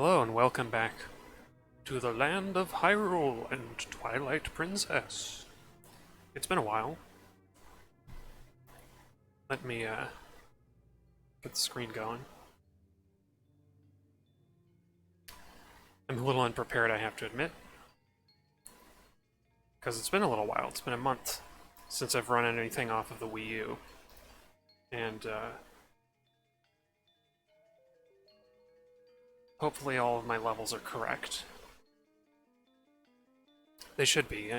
Hello and welcome back to the land of Hyrule and Twilight Princess. It's been a while. Let me get the screen going. I'm a little unprepared, I have to admit. Because it's been a little while. It's been a month since I've run anything off of the Wii U. And hopefully all of my levels are correct. They should be.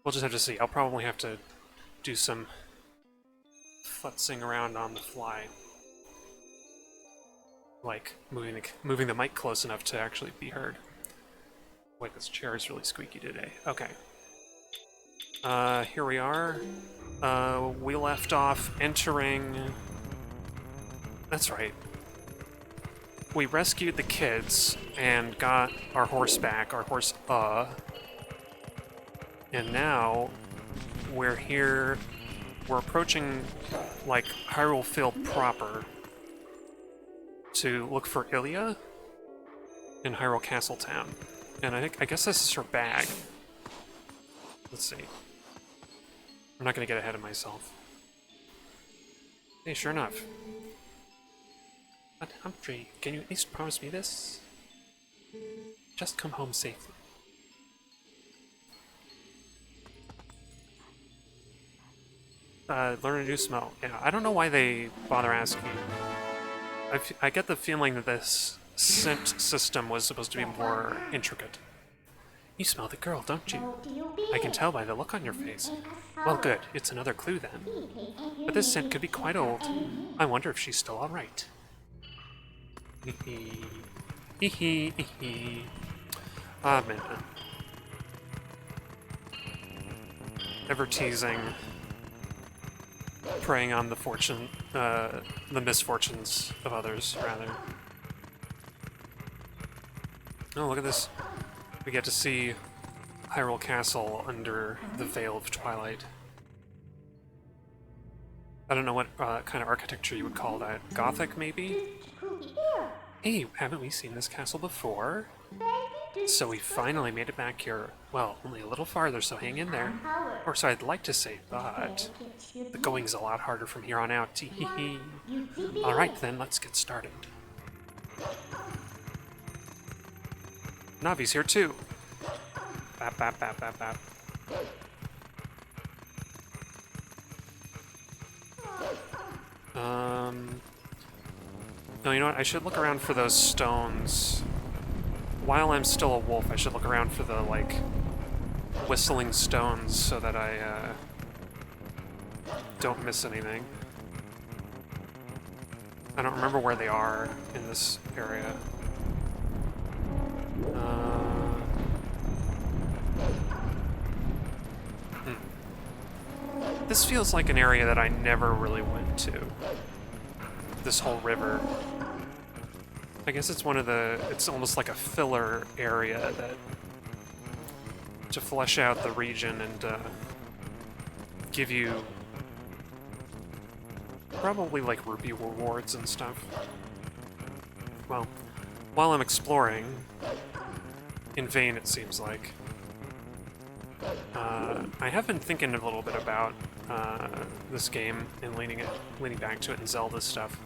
We'll just have to see. I'll probably have to do some futzing around on the fly. Like, moving the mic close enough to actually be heard. Wait, this chair is really squeaky today. Okay. Here we are. We left off entering... That's right. We rescued the kids and got our horse back, and now we're here, we're approaching, like, Hyrule Field proper to look for Ilia in Hyrule Castle Town. And I guess this is her bag. Let's see. I'm not gonna get ahead of myself. Hey, sure enough. But Humphrey, can you at least promise me this? Just come home safely. Learn a new smell. Yeah, I don't know why they bother asking. I get the feeling that this scent system was supposed to be more intricate. You smell the girl, don't you? I can tell by the look on your face. Well, good. It's another clue then. But this scent could be quite old. I wonder if she's still alright. Ah, man. Ever teasing, preying on the misfortunes of others, rather. Oh, look at this. We get to see Hyrule Castle under the Veil of Twilight. I don't know what kind of architecture you would call that. Gothic, maybe? Hey, haven't we seen this castle before? So we finally made it back here. Well, only a little farther, so hang in there. Or so I'd like to say, but the going's a lot harder from here on out. Tee-hee-hee. Alright then, let's get started. Navi's here too. Bap, bap, bap, bap, bap. No, you know what? I should look around for those stones. While I'm still a wolf, I should look around for the, like, whistling stones so that I, don't miss anything. I don't remember where they are in this area. This feels like an area that I never really went to. This whole river. I guess it's it's almost like a filler area that, to flesh out the region and give you probably like rupee rewards and stuff. Well, while I'm exploring, in vain it seems like, I have been thinking a little bit about this game and leaning back to it and Zelda stuff.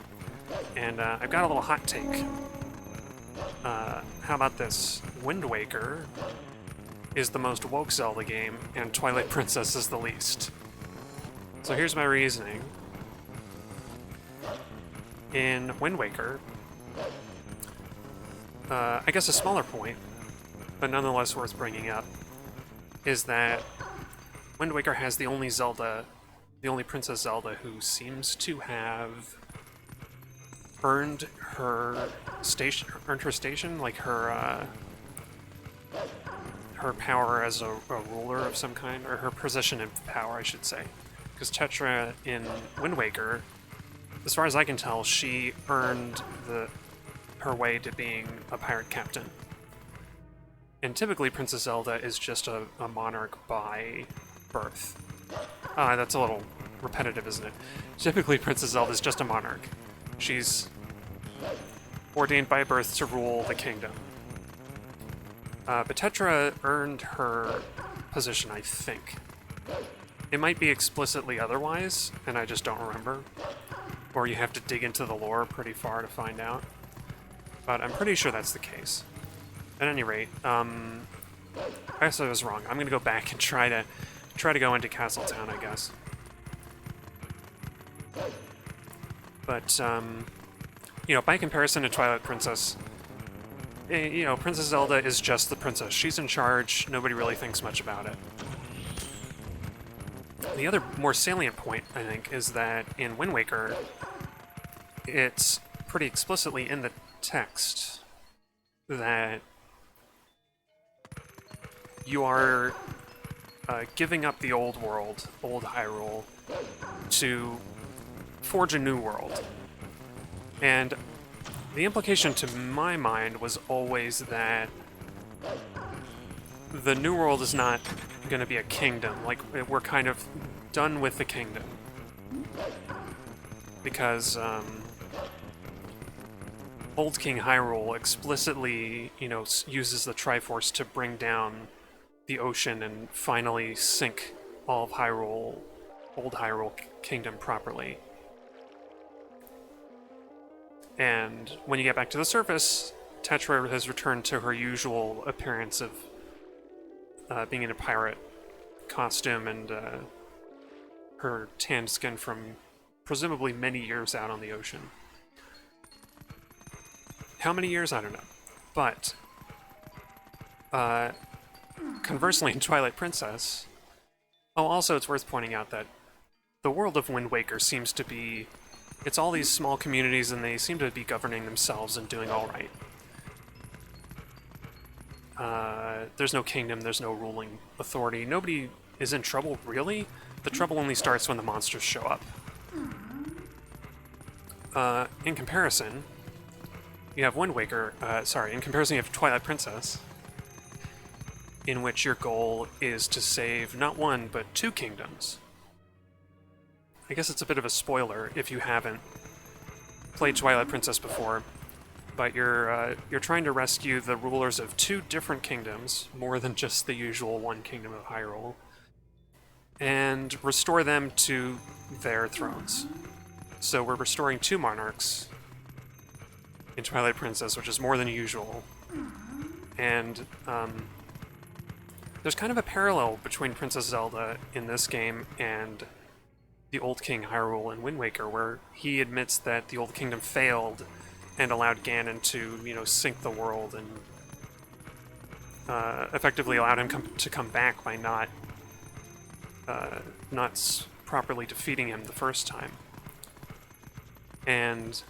And I've got a little hot take. How about this? Wind Waker is the most woke Zelda game, and Twilight Princess is the least. So here's my reasoning. In Wind Waker, I guess a smaller point, but nonetheless worth bringing up, is that Wind Waker has the only Princess Zelda who seems to have earned her station, like her power as a ruler of some kind, or her position in power, I should say. Because Tetra in Wind Waker, as far as I can tell, she earned her way to being a pirate captain. And typically Princess Zelda is just a monarch by birth. That's a little repetitive, isn't it? Typically Princess Zelda is just a monarch. She's ordained by birth to rule the kingdom. But Tetra earned her position, I think. It might be explicitly otherwise, and I just don't remember. Or you have to dig into the lore pretty far to find out. But I'm pretty sure that's the case. At any rate, I guess I was wrong. I'm gonna go back and try to go into Castletown, I guess. But, you know, by comparison to Twilight Princess, you know, Princess Zelda is just the princess. She's in charge, nobody really thinks much about it. The other more salient point, I think, is that in Wind Waker, it's pretty explicitly in the text that you are giving up the old world, old Hyrule, to forge a new world. And the implication to my mind was always that the new world is not going to be a kingdom. Like, we're kind of done with the kingdom. Because, Old King Hyrule explicitly, you know, uses the Triforce to bring down the ocean and finally sink all of Hyrule, Old Hyrule Kingdom properly. And when you get back to the surface, Tetra has returned to her usual appearance of being in a pirate costume and her tanned skin from presumably many years out on the ocean. How many years? I don't know. But conversely, in Twilight Princess... Oh, also it's worth pointing out that the world of Wind Waker seems to be... It's all these small communities, and they seem to be governing themselves and doing all right. There's no kingdom, there's no ruling authority. Nobody is in trouble, really. The trouble only starts when the monsters show up. In comparison, you have Wind Waker... in comparison you have Twilight Princess, in which your goal is to save not one, but 2 kingdoms. I guess it's a bit of a spoiler if you haven't played Twilight Princess before, but you're trying to rescue the rulers of 2 different kingdoms, more than just the usual one kingdom of Hyrule, and restore them to their thrones. So we're restoring 2 monarchs in Twilight Princess, which is more than usual. And there's kind of a parallel between Princess Zelda in this game and the Old King Hyrule in Wind Waker, where he admits that the Old Kingdom failed and allowed Ganon to, you know, sink the world and effectively allowed him to come back by not properly defeating him the first time. And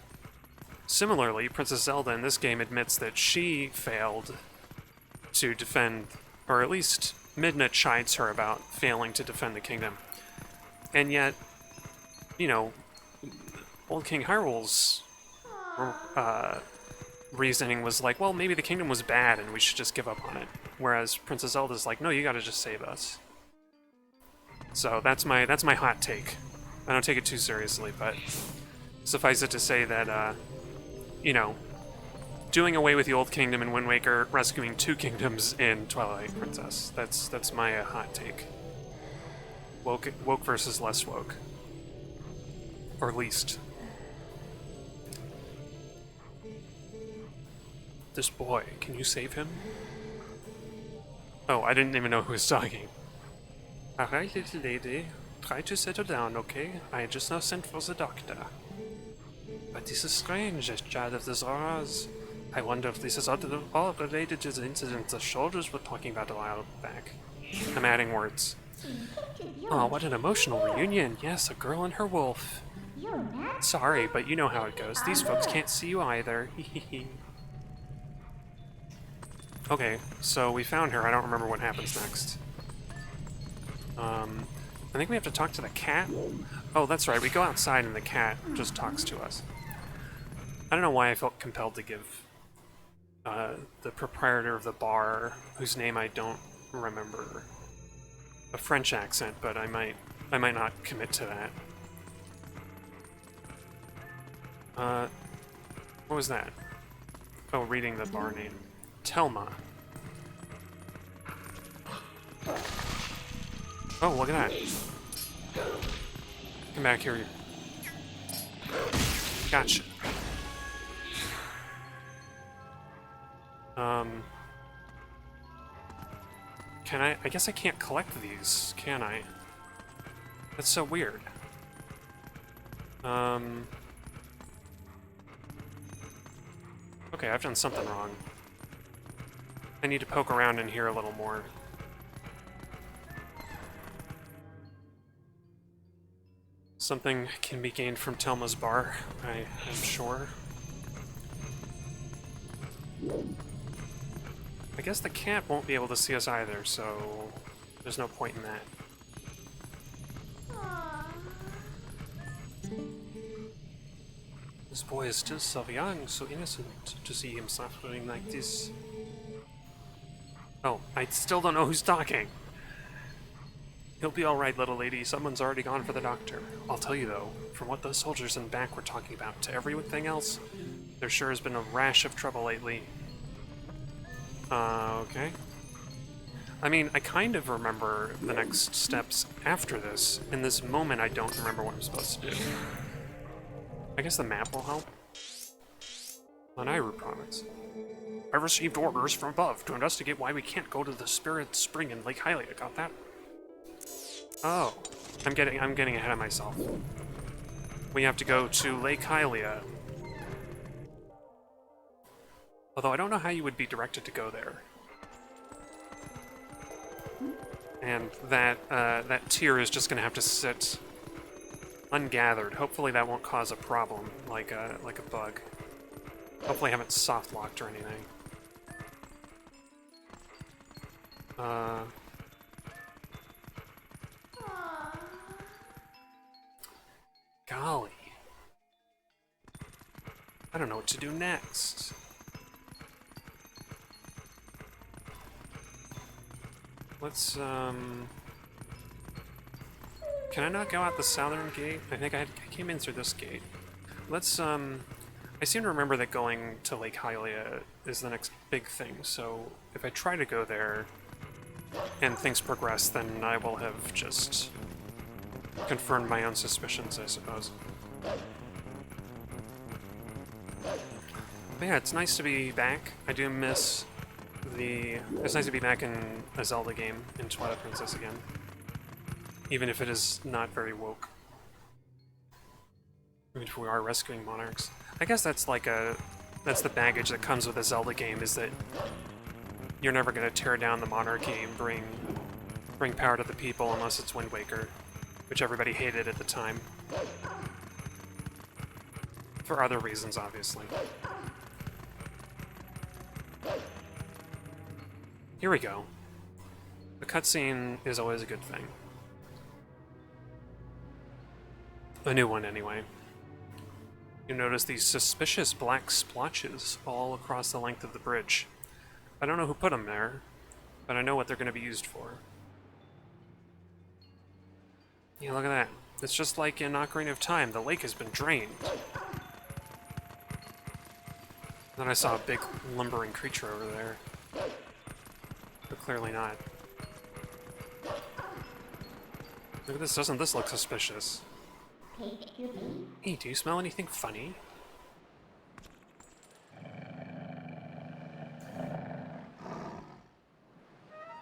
similarly, Princess Zelda in this game admits that she failed to defend, or at least Midna chides her about failing to defend the kingdom. And yet, you know, Old King Hyrule's reasoning was like, well, maybe the kingdom was bad and we should just give up on it. Whereas Princess Zelda's like, no, you gotta just save us. So that's my hot take. I don't take it too seriously, but suffice it to say that, you know, doing away with the Old Kingdom in Wind Waker, rescuing 2 kingdoms in Twilight Princess. That's my hot take. Woke versus less woke. Or least. This boy, can you save him? Oh, I didn't even know who was talking. Alright, little lady. Try to settle down, okay? I just now sent for the doctor. But this is strange, this child of the Zoras. I wonder if this is all related to the incident the soldiers were talking about a while back. I'm adding words. Oh, what an emotional reunion. Yes, a girl and her wolf. Sorry, but you know how it goes. These folks can't see you either. Okay, so we found her. I don't remember what happens next. I think we have to talk to the cat? Oh, that's right. We go outside and the cat just talks to us. I don't know why I felt compelled to give the proprietor of the bar, whose name I don't remember, a French accent, but I might not commit to that. What was that? Oh, reading the bar name. Telma. Oh, look at that. Come back here. Gotcha. Can I guess I can't collect these, can I? That's so weird. Okay, I've done something wrong. I need to poke around in here a little more. Something can be gained from Telma's bar, I'm sure. I guess the cat won't be able to see us either, so there's no point in that. This boy is still so young, so innocent, to see him suffering like this. Oh, I still don't know who's talking. He'll be alright, little lady. Someone's already gone for the doctor. I'll tell you though, from what those soldiers in back were talking about to everything else, there sure has been a rash of trouble lately. Okay. I mean, I kind of remember the next steps after this. In this moment, I don't remember what I'm supposed to do. I guess the map will help. Lanairu province. I received orders from above to investigate why we can't go to the Spirit Spring in Lake Hylia. Got that? Oh, I'm getting ahead of myself. We have to go to Lake Hylia. Although I don't know how you would be directed to go there. And that tier is just gonna have to sit ungathered. Hopefully that won't cause a problem, like a bug. Hopefully I haven't soft locked or anything. Golly. I don't know what to do next. Let's, can I not go out the southern gate? I think I came in through this gate. Let's, I seem to remember that going to Lake Hylia is the next big thing, so if I try to go there and things progress, then I will have just confirmed my own suspicions, I suppose. But yeah, it's nice to be back. I do miss it's nice to be back in a Zelda game, in Twilight Princess again. Even if it is not very woke. I mean, if we are rescuing monarchs. I guess that's like that's the baggage that comes with a Zelda game, is that you're never going to tear down the monarchy and bring power to the people unless it's Wind Waker, which everybody hated at the time. For other reasons, obviously. Here we go. A cutscene is always a good thing. A new one, anyway. You notice these suspicious black splotches all across the length of the bridge. I don't know who put them there, but I know what they're going to be used for. Yeah, look at that. It's just like in Ocarina of Time. The lake has been drained. Then I saw a big lumbering creature over there. But clearly not. Look at this. Doesn't this look suspicious? Hey, do you smell anything funny?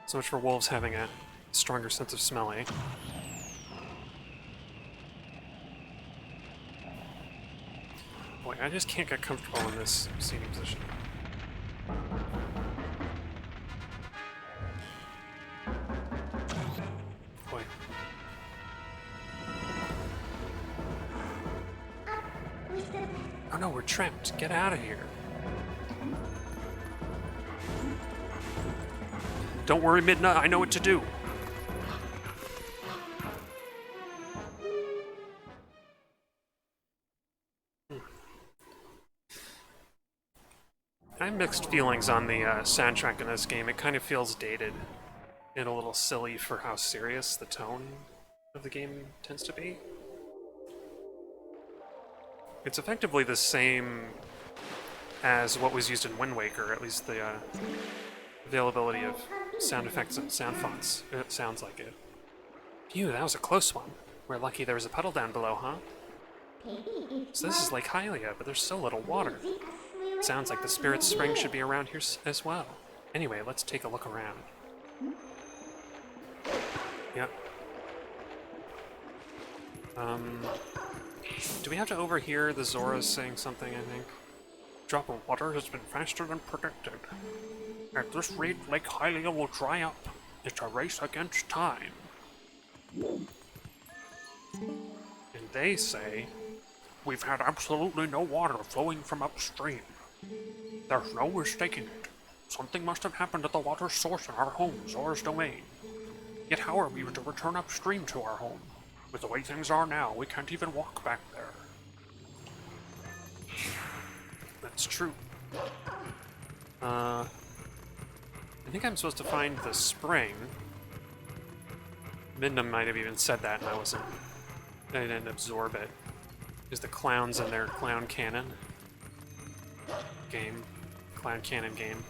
So much for wolves having a stronger sense of smell, eh? Boy, I just can't get comfortable in this seating position. Boy. Oh no, we're trapped. Get out of here. Don't worry, Midna, I know what to do. I have mixed feelings on the soundtrack in this game. It kind of feels dated and a little silly for how serious the tone of the game tends to be. It's effectively the same as what was used in Wind Waker, at least the availability of sound effects and sound fonts. It sounds like it. Phew, that was a close one. We're lucky there was a puddle down below, huh? So this is Lake Hylia, but there's so little water. Sounds like the Spirit Spring should be around here as well. Anyway, let's take a look around. Yep. Do we have to overhear the Zoras saying something, I think? Drop of water has been faster than predicted. At this rate, Lake Hylia will dry up. It's a race against time. And they say, we've had absolutely no water flowing from upstream. There's no mistaking it. Something must have happened at the water source in our home, Zora's domain. Yet how are we to return upstream to our home? With the way things are now, we can't even walk back there. That's true. I think I'm supposed to find the spring. Midna might have even said that and I didn't absorb it. Is the clowns in their clown cannon game. Clown cannon game.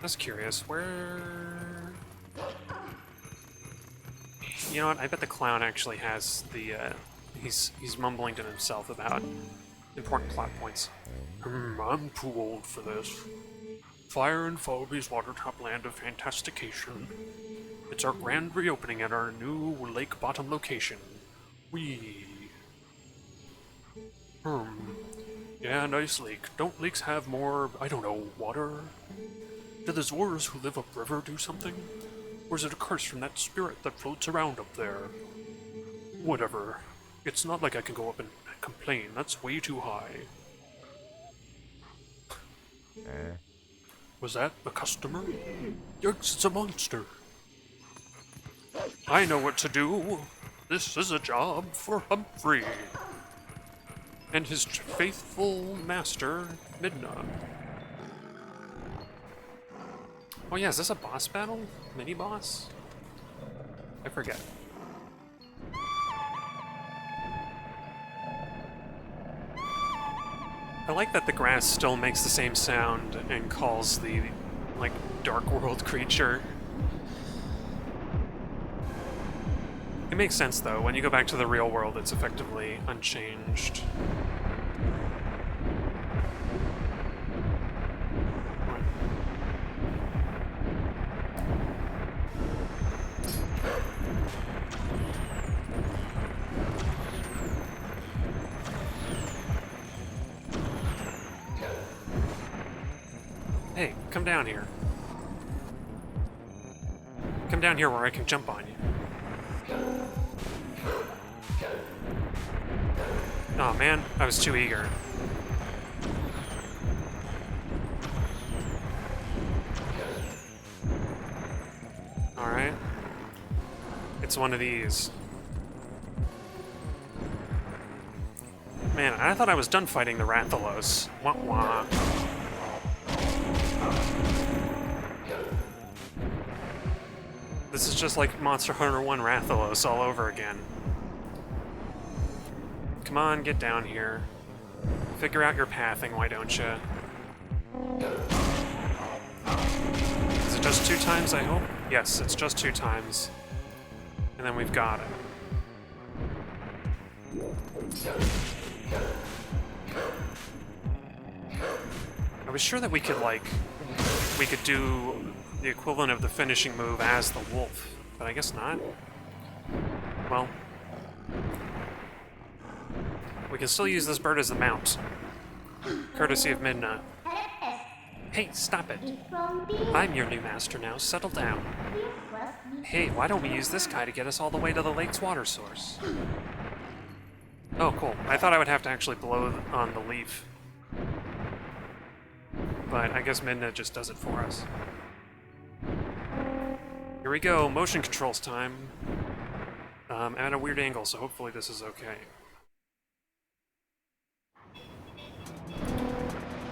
That's curious. Where... You know what? I bet the clown actually has the, he's mumbling to himself about important plot points. I'm too old for this. Fire and Phobe's watertop land of fantastication. It's our grand reopening at our new lake bottom location. Yeah, nice lake. Don't lakes have more, I don't know, water? Do the Zoras who live upriver do something? Or is it a curse from that spirit that floats around up there? Whatever. It's not like I can go up and complain. That's way too high. Was that a customer? Yikes, it's a monster. I know what to do. This is a job for Humphrey. And his faithful master, Midna. Oh yeah, is this a boss battle? Mini-boss? I forget. I like that the grass still makes the same sound and calls the, like, Dark World creature. It makes sense, though. When you go back to the real world, it's effectively unchanged. Hey, come down here. Come down here where I can jump on you. Oh man, I was too eager. Alright. It's one of these. Man, I thought I was done fighting the Rathalos. Wah wah. This is just like Monster Hunter 1 Rathalos all over again. Come on, get down here. Figure out your pathing, why don't you? Is it just 2 times, I hope? Yes, it's just 2 times. And then we've got it. I was sure that we could, like, we could do the equivalent of the finishing move as the wolf, but I guess not. Well, we can still use this bird as the mount, courtesy of Midna. Hey, stop it. I'm your new master now, settle down. Hey, why don't we use this guy to get us all the way to the lake's water source? Oh, cool. I thought I would have to actually blow on the leaf. But I guess Midna just does it for us. Here we go, motion controls time. At a weird angle, so hopefully this is okay.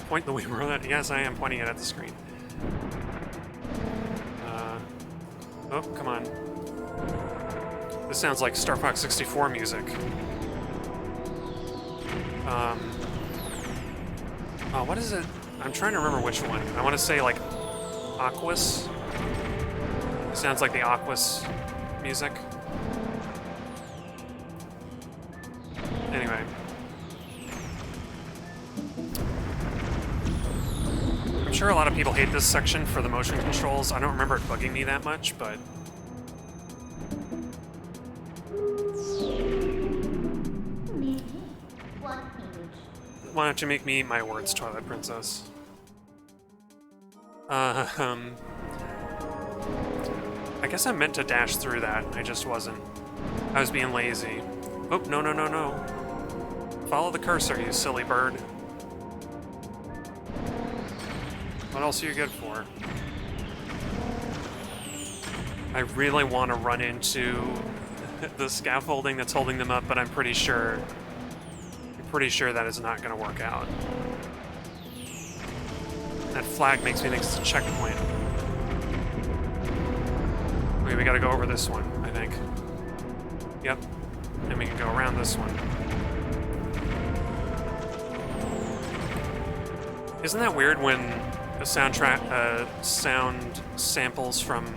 Point the Weaver at. Yes, I am pointing it at the screen. Oh, come on. This sounds like Star Fox 64 music. Oh, what is it? I'm trying to remember which one. I want to say, like, Aquas. It sounds like the Aquas music. Anyway. I'm sure a lot of people hate this section for the motion controls. I don't remember it bugging me that much, but... Why don't you make me eat my words, Twilight Princess? I guess I meant to dash through that. I just wasn't. I was being lazy. Oh, no, no, no, no. Follow the cursor, you silly bird. What else are you good for? I really want to run into the scaffolding that's holding them up, but I'm pretty sure that is not going to work out. That flag makes me think it's a checkpoint. Okay, we gotta go over this one, I think. Yep. And we can go around this one. Isn't that weird when a soundtrack, sound samples from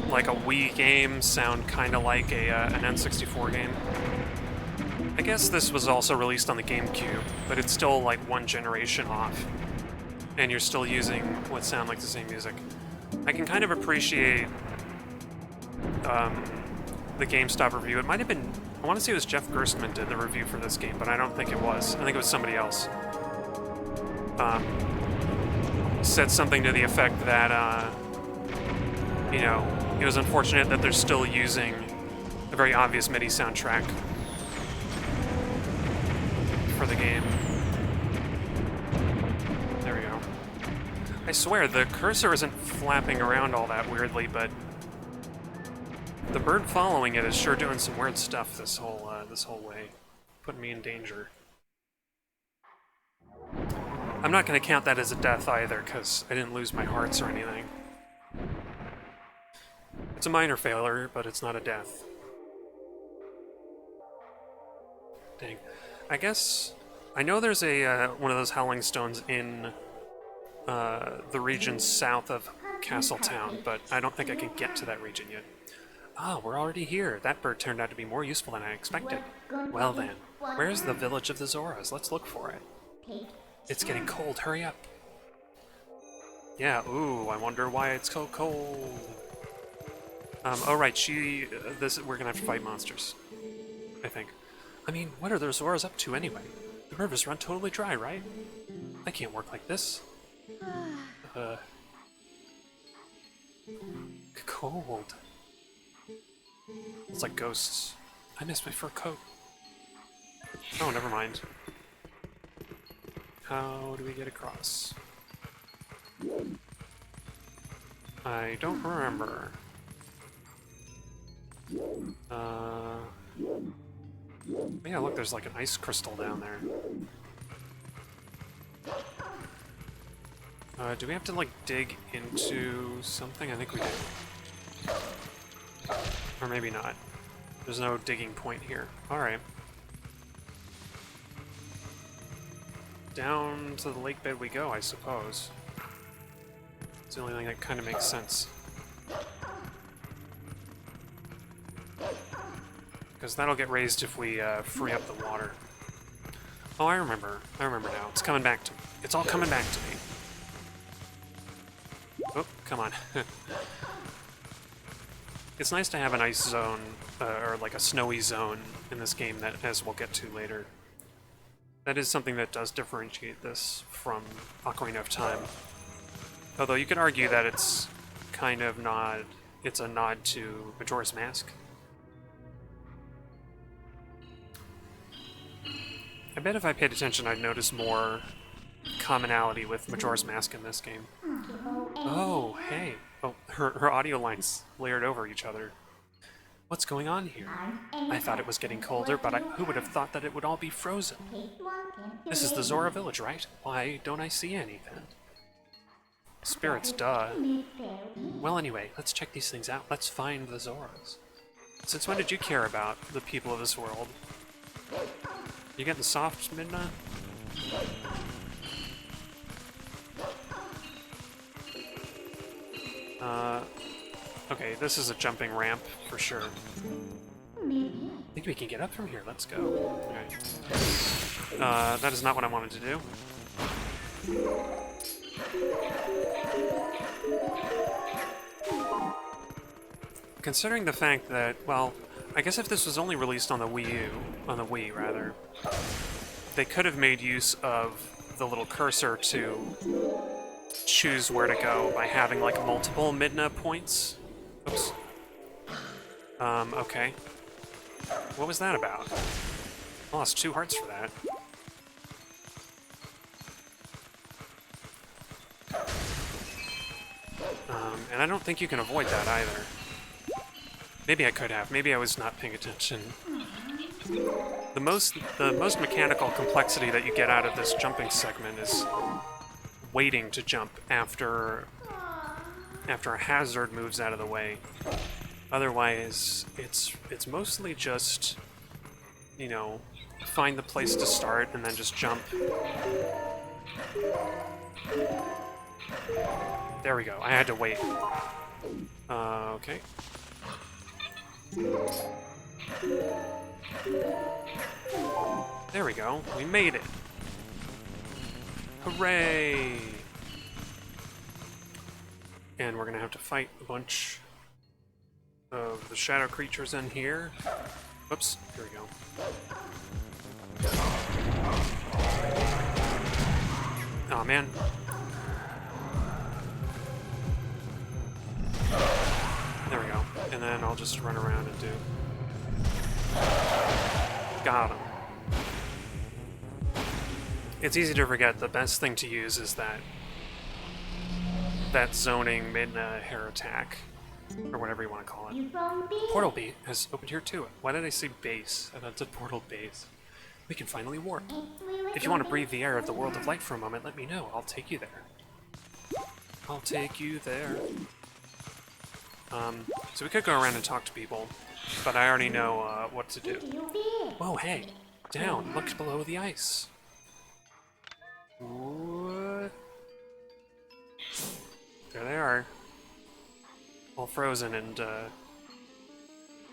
like a Wii game sound kind of like an N64 game? I guess this was also released on the GameCube, but it's still like one generation off. And you're still using what sound like the same music. I can kind of appreciate the GameStop review. It might have been, I want to say it was Jeff Gerstmann did the review for this game, but I don't think it was. I think it was somebody else. Said something to the effect that, you know, it was unfortunate that they're still using a very obvious MIDI soundtrack for the game. There we go. I swear, the cursor isn't flapping around all that weirdly, but the bird following it is sure doing some weird stuff this whole way, putting me in danger. I'm not going to count that as a death either, because I didn't lose my hearts or anything. It's a minor failure, but it's not a death. Dang. I guess... I know there's a one of those Howling Stones in the region south of Castletown, but I don't think I can get to that region yet. Ah, we're already here. That bird turned out to be more useful than I expected. Well then, where's the village of the Zoras? Let's look for it. It's getting cold. Hurry up. Yeah, ooh, I wonder why it's so cold. Oh right, we're gonna have to fight monsters, I think. I mean, what are the Zoras up to anyway? The river's run totally dry, right? I can't work like this. Cold. It's like ghosts. I missed my fur coat. Oh, never mind. How do we get across? I don't remember. Yeah, look, there's like an ice crystal down there. Do we have to, like, dig into something? I think we do. Or maybe not. There's no digging point here. Alright. Down to the lake bed we go, I suppose. It's the only thing that kind of makes sense. Because that'll get raised if we free up the water. Oh, I remember. I remember now. It's coming back to me. It's all coming back to me. Oh, come on. It's nice to have an ice zone, or like a snowy zone in this game that, as we'll get to later. That is something that does differentiate this from Ocarina of Time. Although you could argue that it's kind of it's a nod to Majora's Mask. I bet if I paid attention I'd notice more commonality with Majora's Mask in this game. Oh, hey. Oh, her audio lines layered over each other. What's going on here? I thought it was getting colder, but who would have thought that it would all be frozen? This is the Zora village, right? Why don't I see anything? Spirits, duh. Well, anyway, let's check these things out. Let's find the Zoras. Since when did you care about the people of this world? You getting soft, Midna? Okay, this is a jumping ramp for sure. I think we can get up from here. Let's go. Okay. That is not what I wanted to do. Considering the fact that, well, I guess if this was only released on the on the Wii rather, they could have made use of the little cursor to choose where to go by having like multiple Midna points. Oops. Okay. What was that about? I lost 2 hearts for that. And I don't think you can avoid that either. Maybe I could have. Maybe I was not paying attention. The most mechanical complexity that you get out of this jumping segment is waiting to jump after a hazard moves out of the way. Otherwise, it's mostly just, you know, find the place to start and then just jump. There we go. I had to wait. Okay. There we go. We made it. Hooray! And we're gonna have to fight a bunch of the shadow creatures in here. Whoops, here we go. Aw, man. There we go. And then I'll just run around and do... Got him. It's easy to forget the best thing to use is that zoning Midna hair attack, or whatever you want to call it. Portal B has opened here too. Why did I say base? I thought it said portal base. We can finally warp. If you want to breathe the air of the world of light for a moment, let me know. I'll take you there. I'll take you there. So we could go around and talk to people, but I already know what to do. Whoa, hey! Down! Look below the ice! What? There they are. All frozen, and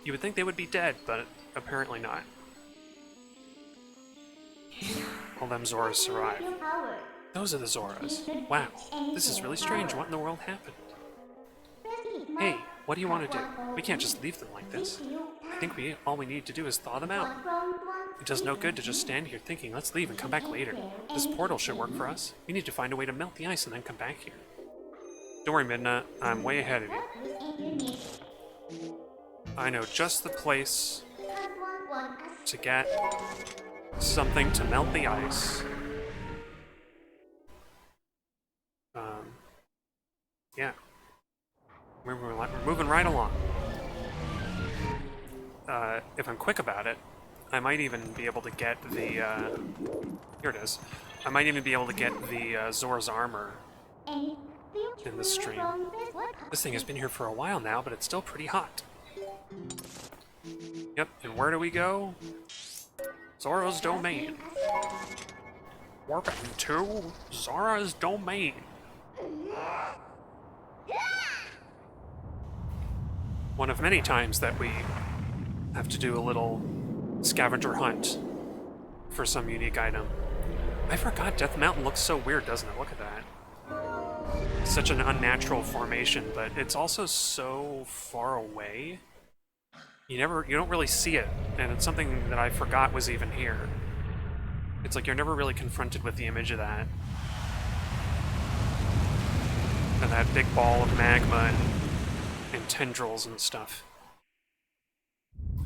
you would think they would be dead, but apparently not. All them Zoras survive. Those are the Zoras. Wow, this is really strange. What in the world happened? Hey, what do you want to do? We can't just leave them like this. I think all we need to do is thaw them out. It does no good to just stand here thinking, let's leave and come back later. This portal should work for us. We need to find a way to melt the ice and then come back here. Don't worry, Midna. I'm way ahead of you. I know just the place to get something to melt the ice. Yeah. We're moving right along. If I'm quick about it, I might even be able to get the, here it is. I might even be able to get the Zora's Armor in this stream. This thing has been here for a while now, but it's still pretty hot. Yep, and where do we go? Zora's domain. Warping to Zora's domain. One of many times that we have to do a little scavenger hunt for some unique item. I forgot Death Mountain looks so weird, doesn't it? Look at that. It's such an unnatural formation, but it's also so far away. You don't really see it, and it's something that I forgot was even here. It's like you're never really confronted with the image of that. And that big ball of magma and tendrils and stuff.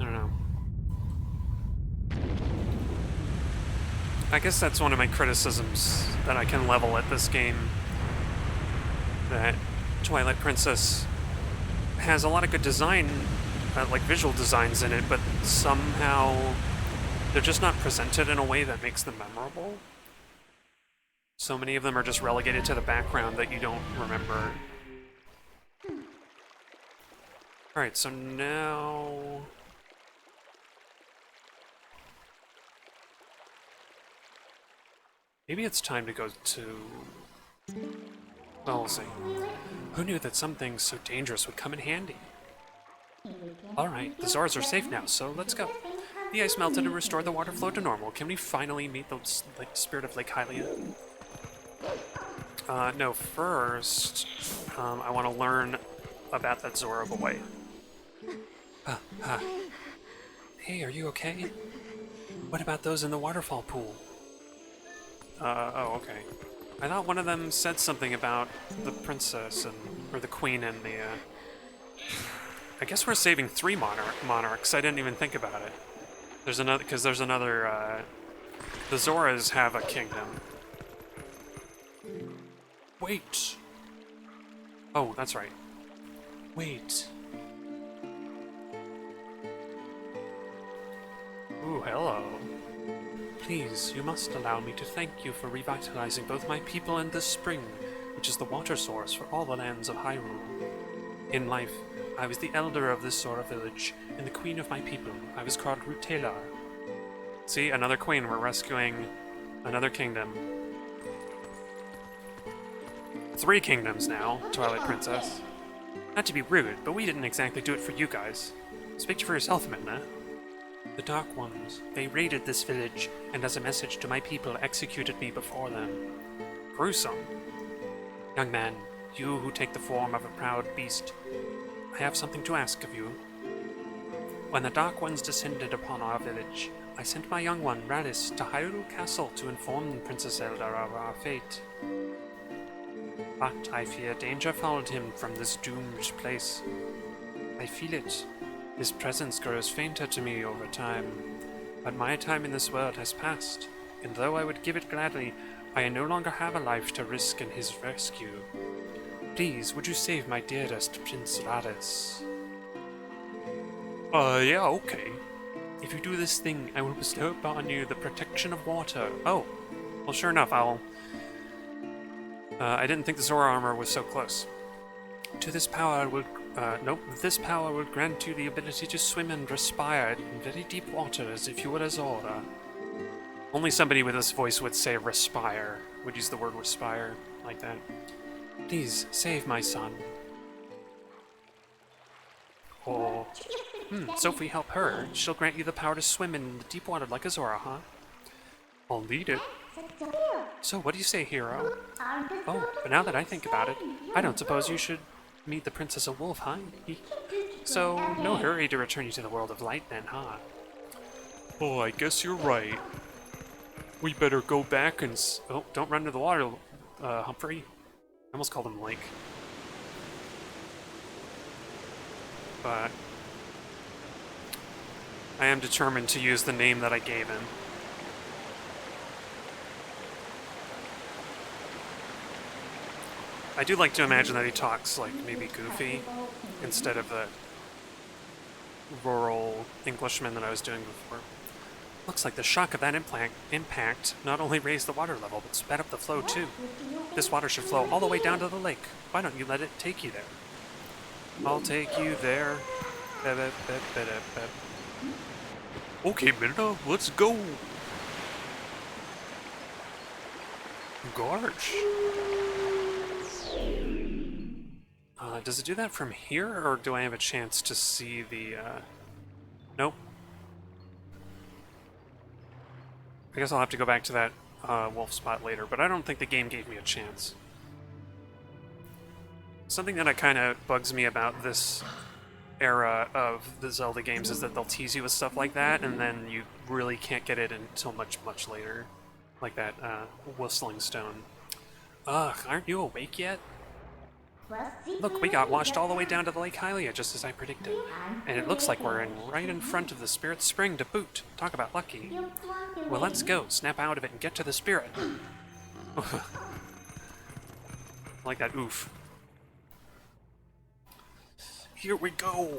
I don't know. I guess that's one of my criticisms that I can level at this game. That Twilight Princess has a lot of good design, like visual designs in it, but somehow they're just not presented in a way that makes them memorable. So many of them are just relegated to the background that you don't remember. Alright, so now... Maybe it's time to go to... Well, we'll see. Who knew that some things so dangerous would come in handy? Alright, the Zoras are safe now, so let's go. The ice melted and restored the water flow to normal. Can we finally meet the spirit of Lake Hylia? No, first, I want to learn about that Zora boy. Hey, are you okay? What about those in the waterfall pool? Oh, okay. I thought one of them said something about the princess or the queen and the, I guess we're saving 3 monarchs. I didn't even think about it. There's another, because there's another, the Zoras have a kingdom. Wait! Oh, that's right. Wait. Ooh, hello. Please, you must allow me to thank you for revitalizing both my people and this spring, which is the water source for all the lands of Hyrule. In life, I was the elder of this Zora village, and the queen of my people. I was called Rutelar. See, another queen. We're rescuing another kingdom. 3 kingdoms now, Twilight Princess. Not to be rude, but we didn't exactly do it for you guys. Speak for yourself, Midna. The Dark Ones, they raided this village, and as a message to my people, executed me before them. Gruesome. Young man, you who take the form of a proud beast, I have something to ask of you. When the Dark Ones descended upon our village, I sent my young one, Radis, to Hyrule Castle to inform Princess Zelda of our fate. But I fear danger followed him from this doomed place. I feel it. His presence grows fainter to me over time. But my time in this world has passed, and though I would give it gladly, I no longer have a life to risk in his rescue. Please, would you save my dearest Prince Radis? Yeah, okay. If you do this thing, I will bestow upon you the protection of water. Oh, well, sure enough, I'll... I didn't think the Zora Armor was so close. To this power will... this power will grant you the ability to swim and respire in very deep water as if you were a Zora. Only somebody with this voice would say respire. Would use the word respire like that. Please, save my son. Oh. So if we help her, she'll grant you the power to swim in the deep water like a Zora, huh? I'll lead it. So what do you say, hero? Oh, but now that I think about it, I don't suppose you should meet the Princess of Wolf, huh? So, no hurry to return you to the world of light then, huh? Oh, I guess you're right. We better go back and oh, don't run into the water, Humphrey. I almost called him Lake. But I am determined to use the name that I gave him. I do like to imagine that he talks like maybe Goofy instead of the rural Englishman that I was doing before. Looks like the shock of that impact not only raised the water level, but sped up the flow too. This water should flow all the way down to the lake. Why don't you let it take you there? I'll take you there. Okay, Midna, let's go. Gosh. Does it do that from here, or do I have a chance to see the, Nope. I guess I'll have to go back to that, wolf spot later, but I don't think the game gave me a chance. Something that kind of bugs me about this era of the Zelda games is that they'll tease you with stuff like that, and then you really can't get it until much, much later. Like that, whistling stone. Ugh, aren't you awake yet? Look, we got washed all the way down to the Lake Hylia, just as I predicted. And it looks like we're right in front of the Spirit Spring to boot. Talk about lucky. Well, let's go. Snap out of it and get to the Spirit. Like that oof. Here we go.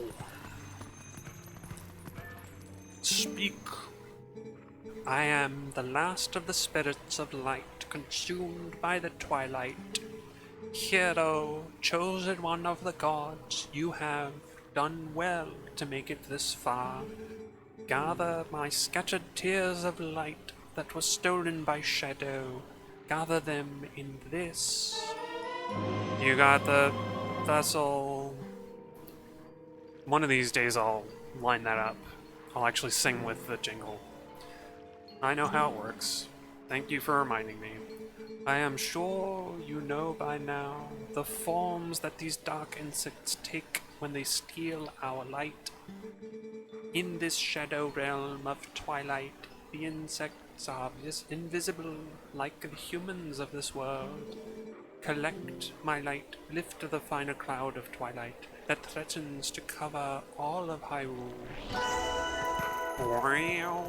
Speak. I am the last of the spirits of light, consumed by the twilight. Hero, chosen one of the gods, you have done well to make it this far. Gather my scattered tears of light that was stolen by shadow, Gather them in this. You got the vessel. One of these days I'll line that up. I'll actually sing with the jingle. I know how it works. Thank you for reminding me. I am sure you know by now the forms that these dark insects take when they steal our light. In this shadow realm of twilight, the insects are invisible like the humans of this world. Collect my light, lift the final cloud of twilight that threatens to cover all of Hyrule. Wow.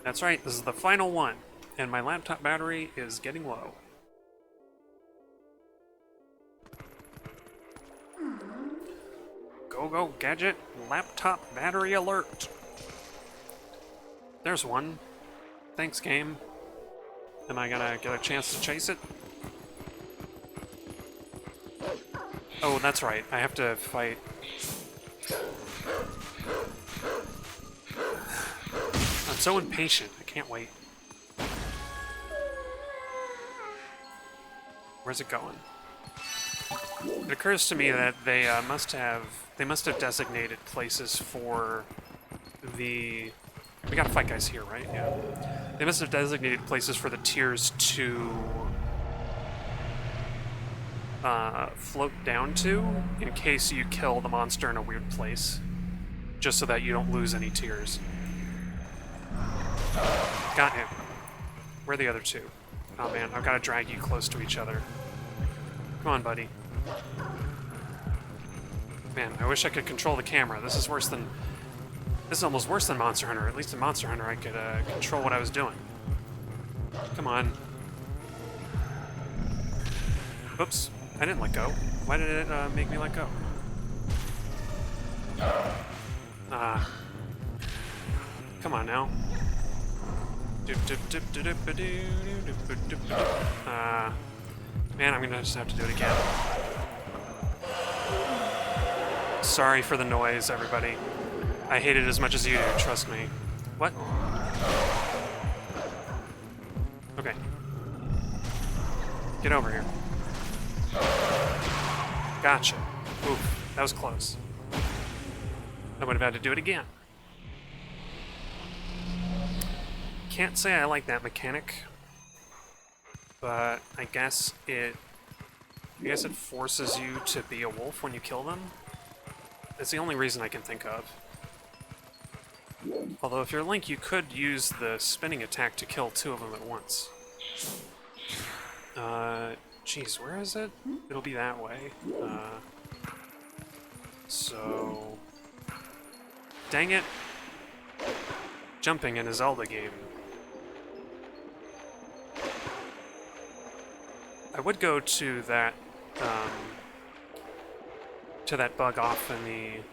That's right, this is the final one, and my laptop battery is getting low. Go, gadget, laptop battery alert. There's one. Thanks, game. Am I gonna get a chance to chase it? Oh, that's right. I have to fight. I'm so impatient. I can't wait. Where's it going? It occurs to me that they must have designated places for the. We gotta fight guys here, right? Yeah. They must have designated places for the tiers to float down to in case you kill the monster in a weird place, just so that you don't lose any tiers. Got him. Where are the other two? Oh man, I've got to drag you close to each other. Come on, buddy. Man, I wish I could control the camera. This is worse than... This is almost worse than Monster Hunter. At least in Monster Hunter I could control what I was doing. Come on. Oops. I didn't let go. Why did it make me let go? Come on now. Man, I'm gonna just have to do it again. Sorry for the noise, everybody. I hate it as much as you do, trust me. What? Okay. Get over here. Gotcha. Oof, that was close. I would have had to do it again. Can't say I like that mechanic, but I guess it forces you to be a wolf when you kill them. It's the only reason I can think of. Although if you're Link, you could use the spinning attack to kill two of them at once. Jeez, where is it? It'll be that way. So... Dang it! Jumping in a Zelda game. I would go to that bug off in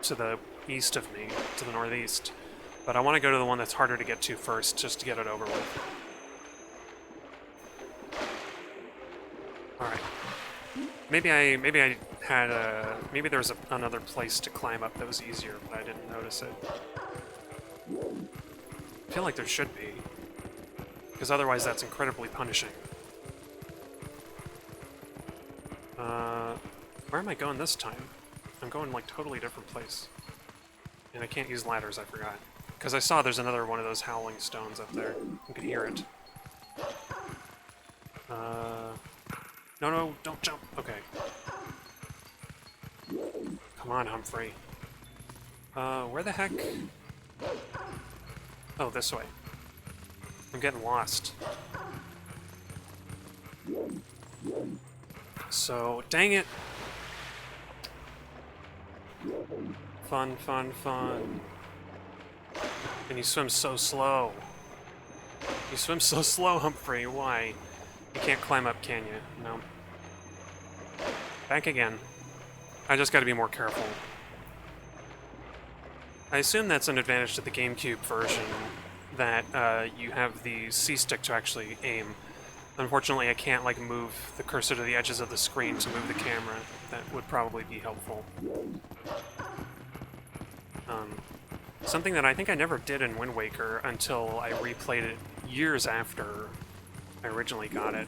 to the east of me, to the northeast. But I want to go to the one that's harder to get to first, just to get it over with. All right. Maybe there was another place to climb up that was easier, but I didn't notice it. I feel like there should be, because otherwise that's incredibly punishing. Where am I going this time? I'm going like totally different place. And I can't use ladders, I forgot. Because I saw there's another one of those howling stones up there. You can hear it. No, don't jump. Okay. Come on, Humphrey. Where the heck? Oh, this way. I'm getting lost. So, dang it! Fun, fun, fun. And you swim so slow. You swim so slow, Humphrey. Why? You can't climb up, can you? No. Back again. I just gotta be more careful. I assume that's an advantage to the GameCube version, that you have the C-stick to actually aim. Unfortunately, I can't like move the cursor to the edges of the screen to move the camera. That would probably be helpful. Something that I think I never did in Wind Waker until I replayed it years after I originally got it,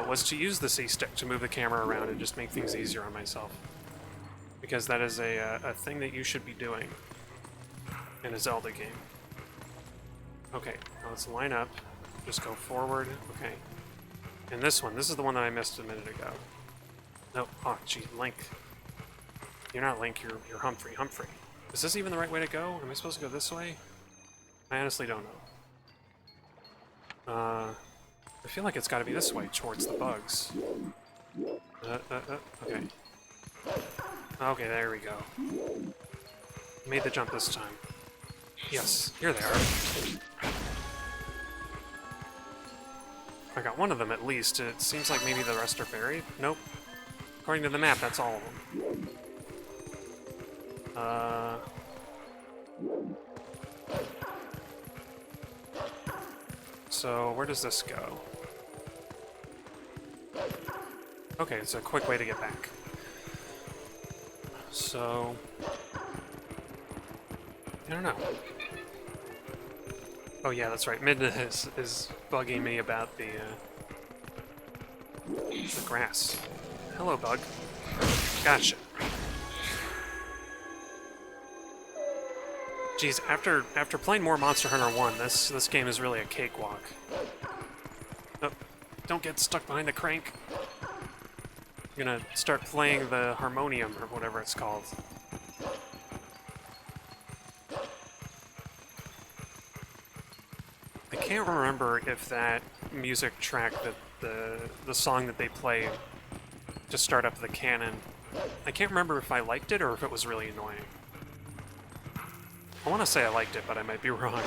was to use the C-stick to move the camera around and just make things easier on myself. Because that is a thing that you should be doing in a Zelda game. Okay, now let's line up. Just go forward. Okay. And this one, this is the one that I missed a minute ago. No, oh, gee, Link. You're not Link, you're Humphrey. Humphrey. Is this even the right way to go? Am I supposed to go this way? I honestly don't know. I feel like it's got to be this way, towards the bugs. Okay. Okay, there we go. Made the jump this time. Yes, here they are. I got one of them at least. It seems like maybe the rest are buried. Nope. According to the map, that's all of them. So, where does this go? Okay, it's a quick way to get back. So... I don't know. Oh yeah, that's right. Midna is bugging me about the grass. Hello, bug. Gotcha. Geez, after playing more Monster Hunter 1, this game is really a cakewalk. Oh, don't get stuck behind the crank. I'm gonna start playing the harmonium, or whatever it's called. I can't remember if that music track, that the song that they play to start up the cannon, I can't remember if I liked it or if it was really annoying. I want to say I liked it, but I might be wrong.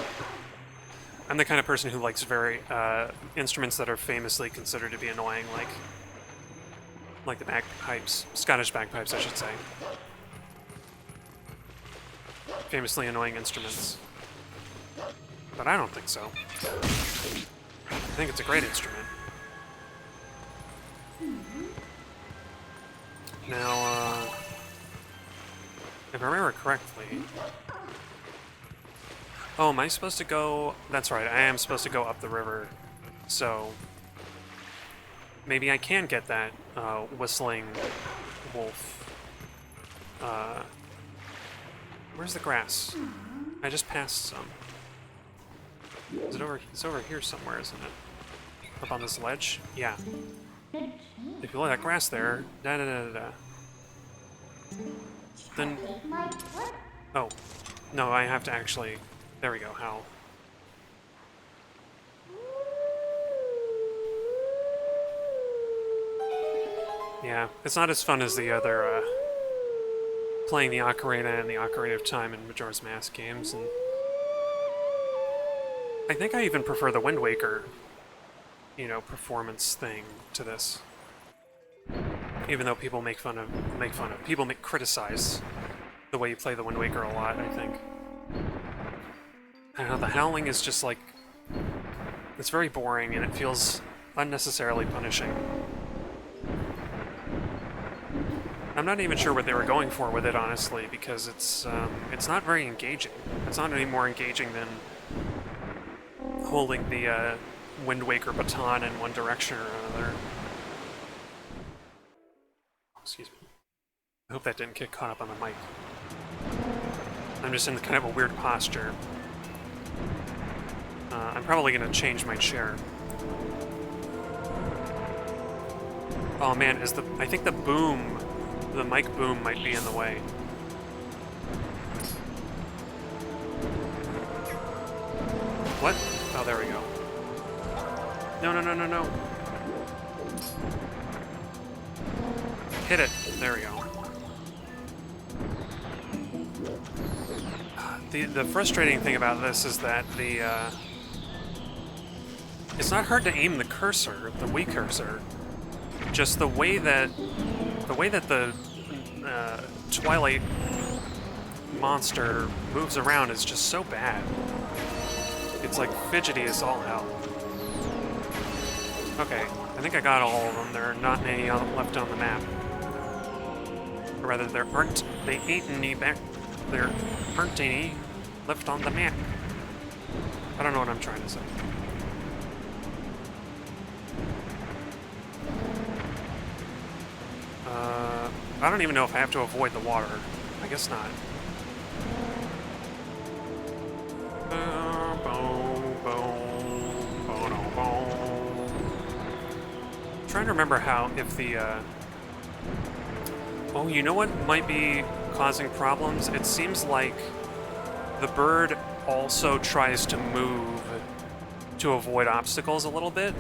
I'm the kind of person who likes instruments that are famously considered to be annoying, like the bagpipes, Scottish bagpipes, I should say. Famously annoying instruments. But I don't think so. I think it's a great instrument. Now, if I remember correctly... Oh, am I supposed to go... That's right, I am supposed to go up the river. So... maybe I can get that whistling wolf. Where's the grass? I just passed some. Is it over? It's over here somewhere, isn't it? Up on this ledge? Yeah. If you look at that grass there, then... Oh. No, I have to actually... There we go, how? Yeah, it's not as fun as the other, playing the Ocarina and the Ocarina of Time and Majora's Mask games, and... I think I even prefer the Wind Waker, you know, performance thing to this. Even though people criticize the way you play the Wind Waker a lot, I think. I don't know, the howling is just like... It's very boring, and it feels unnecessarily punishing. I'm not even sure what they were going for with it, honestly, because it's not very engaging. It's not any more engaging than holding the Wind Waker baton in one direction or another. Excuse me. I hope that didn't get caught up on the mic. I'm just in kind of a weird posture. I'm probably going to change my chair. Oh man, I think the boom, the mic boom might be in the way. What? Oh, there we go. No, no, no, no, no. Hit it. There we go. The frustrating thing about this is that it's not hard to aim the cursor, the Wii cursor. Just the way that the Twilight monster moves around is just so bad. It's like fidgety as all hell. Okay, I think I got all of them. There are not any left on the map. Or rather, there aren't any left on the map. I don't know what I'm trying to say. I don't even know if I have to avoid the water. I guess not. Trying to remember how, if the, oh, you know what might be causing problems? It seems like the bird also tries to move to avoid obstacles a little bit.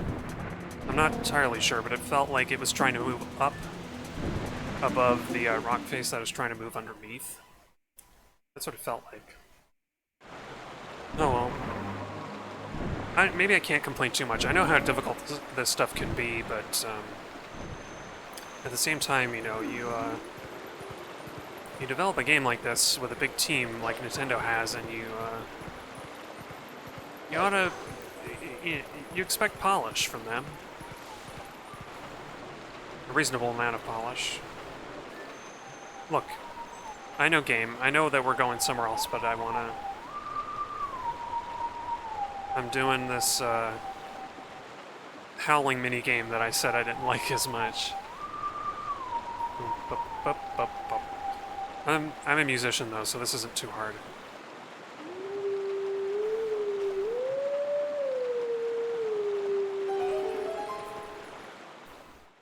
I'm not entirely sure, but it felt like it was trying to move up above the rock face that was trying to move underneath. That's what it felt like. Oh well. Maybe I can't complain too much. I know how difficult this stuff can be, but at the same time, you know, you develop a game like this with a big team like Nintendo has, and you ought to, you expect polish from them. A reasonable amount of polish. Look, I know game. I know that we're going somewhere else, but I'm doing this howling mini game that I said I didn't like as much. I'm a musician though, so this isn't too hard.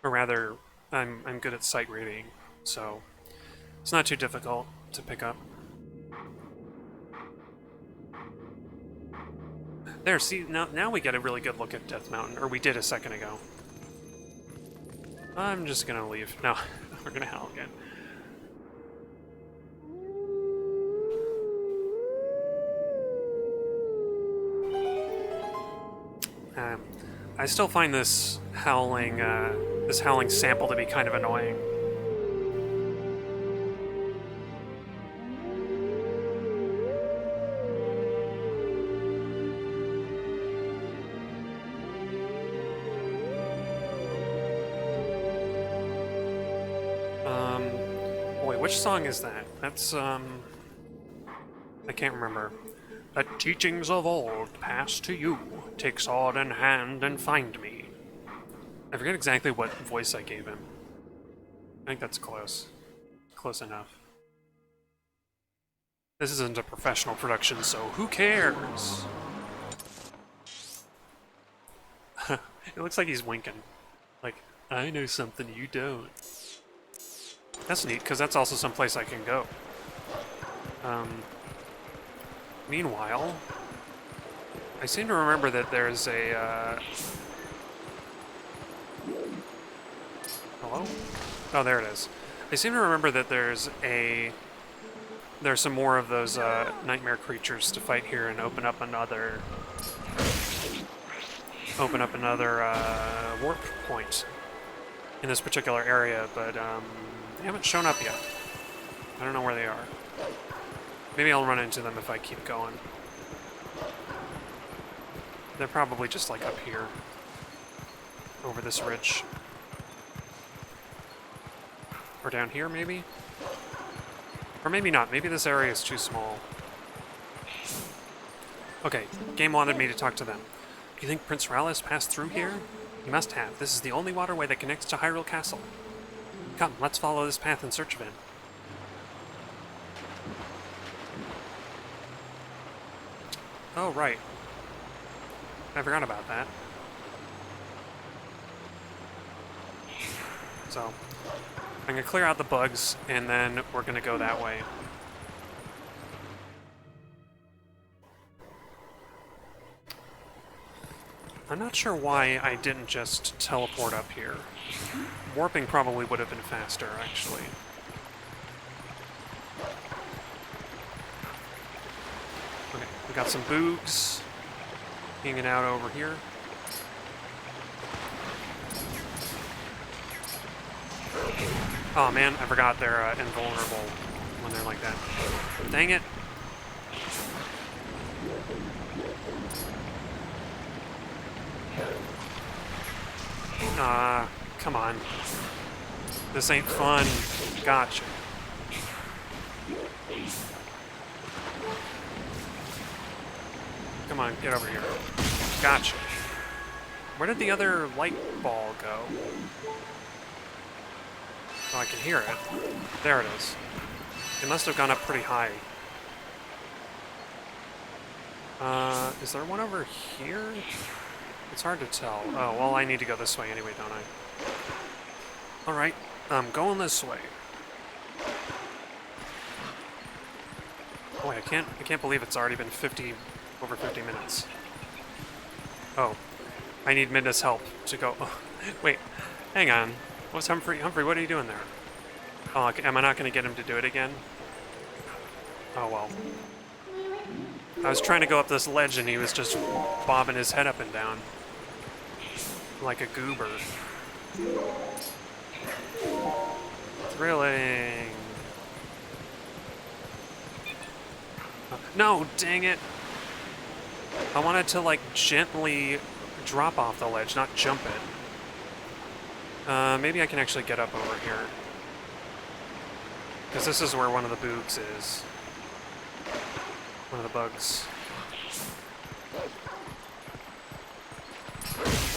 Or rather, I'm good at sight reading, so it's not too difficult to pick up. There, see, now we get a really good look at Death Mountain, or we did a second ago. I'm just gonna leave. No, we're gonna howl again. I still find this howling sample to be kind of annoying. Which song is that? That's, I can't remember. The teachings of old pass to you. Take sword in hand and find me. I forget exactly what voice I gave him. I think that's close. Close enough. This isn't a professional production, so who cares? It looks like he's winking. Like, I know something you don't. That's neat, because that's also someplace I can go. Meanwhile, I seem to remember that there's a, Hello? Oh, there it is. I seem to remember that there's some more of those, nightmare creatures to fight here and open up another warp point in this particular area, but, they haven't shown up yet. I don't know where they are. Maybe I'll run into them if I keep going. They're probably just like up here. Over this ridge. Or down here, maybe? Or maybe not. Maybe this area is too small. Okay, game wanted me to talk to them. Do you think Prince Rallis passed through here? He must have. This is the only waterway that connects to Hyrule Castle. Come, let's follow this path in search of him. Oh, right. I forgot about that. So, I'm gonna clear out the bugs, and then we're gonna go that way. I'm not sure why I didn't just teleport up here. Warping probably would have been faster, actually. Okay, we got some boogs hanging out over here. Oh man, I forgot they're invulnerable when they're like that. Dang it! Come on. This ain't fun. Gotcha. Come on, get over here. Gotcha. Where did the other light ball go? Oh, I can hear it. There it is. It must have gone up pretty high. Is there one over here? It's hard to tell. Oh, well, I need to go this way anyway, don't I? Alright, I'm going this way. Boy, I can't believe it's already been over 50 minutes. Oh, I need Midna's help to go. Oh, wait, hang on. What's Humphrey? Humphrey, what are you doing there? Oh, okay, am I not going to get him to do it again? Oh, well. I was trying to go up this ledge and he was just bobbing his head up and down. Like a goober. Thrilling. No, dang it. I wanted to, like, gently drop off the ledge, not jump it. Maybe I can actually get up over here. Because this is where one of the boogs is. One of the bugs.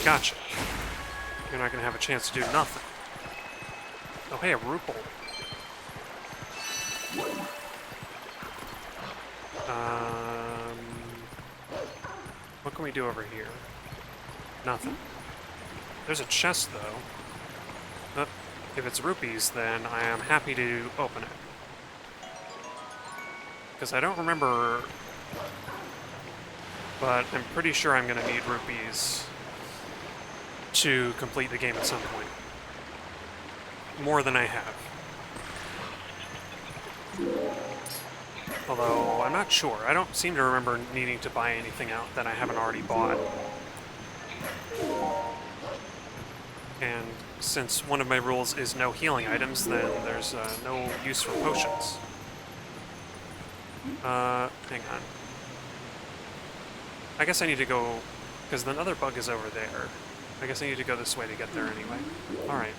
Gotcha. You're not going to have a chance to do nothing. Oh, hey, a rupal. What can we do over here? Nothing. There's a chest, though. If it's rupees, then I am happy to open it. Because I don't remember, but I'm pretty sure I'm going to need rupees to complete the game at some point. More than I have. Although, I'm not sure. I don't seem to remember needing to buy anything out that I haven't already bought. And since one of my rules is no healing items, then there's no use for potions. Hang on. I guess I need to go, because the other bug is over there. I guess I need to go this way to get there anyway. Alright.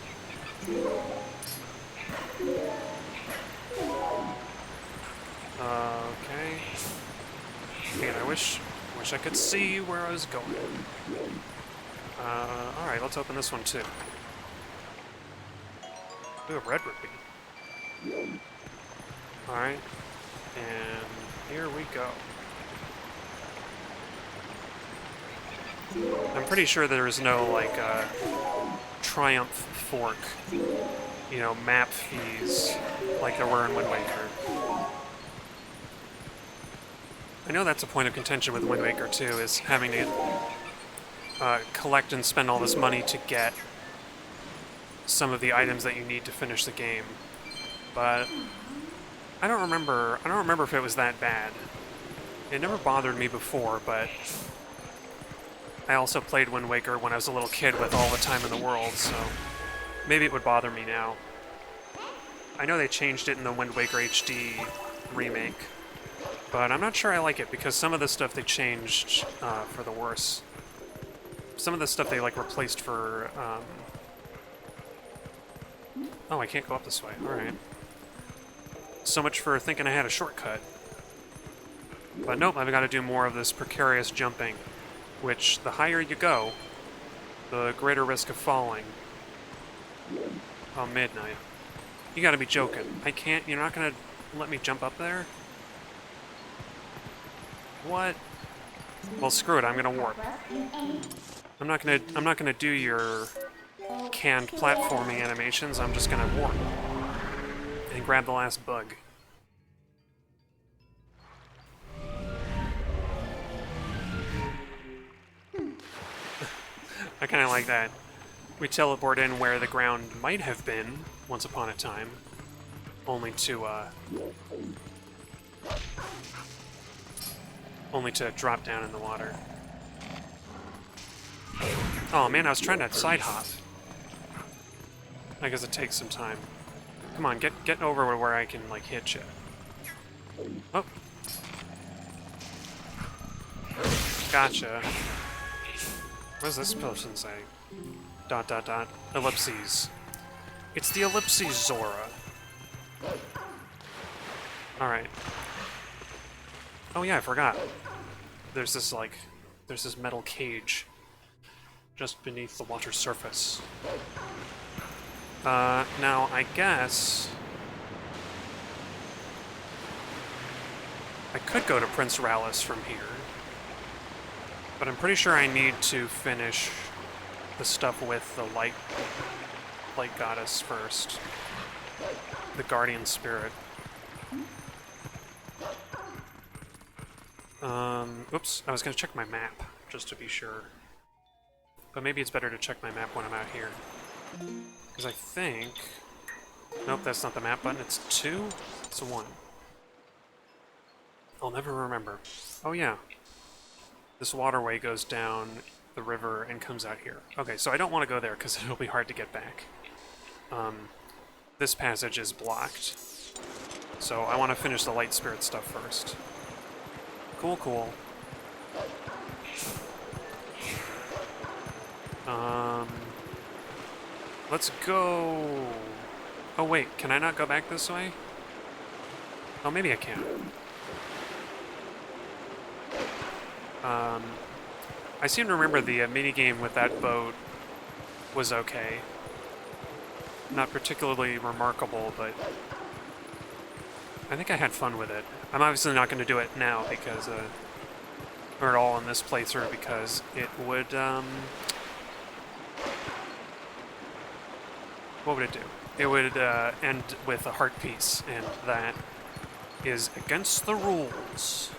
Okay. Man, I wish I could see where I was going. Alright, let's open this one too. Ooh, a red rupee. Alright. And here we go. I'm pretty sure there is no, like, Triumph fork, you know, map fees like there were in Wind Waker. I know that's a point of contention with Wind Waker too, is having to collect and spend all this money to get some of the items that you need to finish the game. But I don't remember if it was that bad. It never bothered me before, but I also played Wind Waker when I was a little kid with all the time in the world, so maybe it would bother me now. I know they changed it in the Wind Waker HD remake, but I'm not sure I like it because some of the stuff they changed for the worse. Some of the stuff they, like, replaced for, Oh, I can't go up this way. Alright. So much for thinking I had a shortcut. But nope, I've got to do more of this precarious jumping, which the higher you go, the greater risk of falling. Oh, midnight. You gotta be joking. I can't, you're not gonna let me jump up there? What? Well, screw it, I'm gonna warp. I'm not gonna do your canned platforming animations, I'm just gonna warp. And grab the last bug. I kinda like that. We teleport in where the ground might have been once upon a time, only to drop down in the water. Oh man, I was trying to side hop. I guess it takes some time. Come on, get over to where I can, like, hit you. Oh. Gotcha. What does this person say? ... ellipses. It's the ellipses, Zora. Alright. Oh yeah, I forgot. There's this metal cage just beneath the water surface. Now, I guess I could go to Prince Rallis from here, but I'm pretty sure I need to finish the stuff with the light goddess first, the guardian spirit. Oops, I was gonna check my map, just to be sure. But maybe it's better to check my map when I'm out here. Because I think... Nope, that's not the map button, it's 2? It's a 1. I'll never remember. Oh yeah. This waterway goes down the river and comes out here. Okay, so I don't want to go there because it'll be hard to get back. This passage is blocked. So I want to finish the light spirit stuff first. Cool, cool. Let's go... Oh wait, can I not go back this way? Oh, maybe I can. I seem to remember the minigame with that boat was okay. Not particularly remarkable, but I think I had fun with it. I'm obviously not going to do it now because, or at all in this playthrough, because it would, what would it do? It would end with a heart piece, and that is against the rules.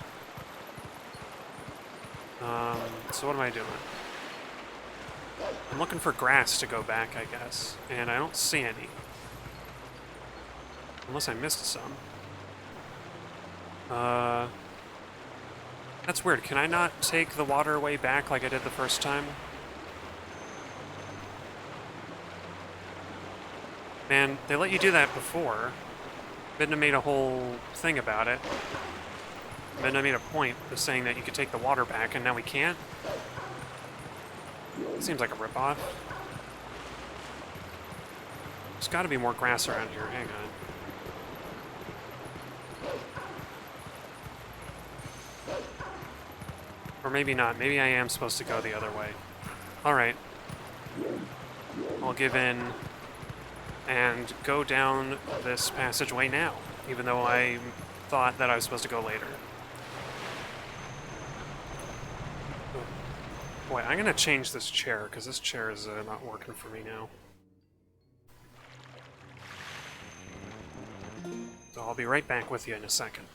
So what am I doing? I'm looking for grass to go back, I guess, and I don't see any. Unless I missed some. That's weird. Can I not take the waterway back like I did the first time? Man, they let you do that before. Midna made a whole thing about it. Midna made a point of saying that you could take the water back, and now we can't? Seems like a ripoff. There's gotta be more grass around here. Hang on. Or maybe not. Maybe I am supposed to go the other way. Alright. I'll give in and go down this passageway now, even though I thought that I was supposed to go later. Boy, I'm gonna change this chair, because this chair is not working for me now. So I'll be right back with you in a second.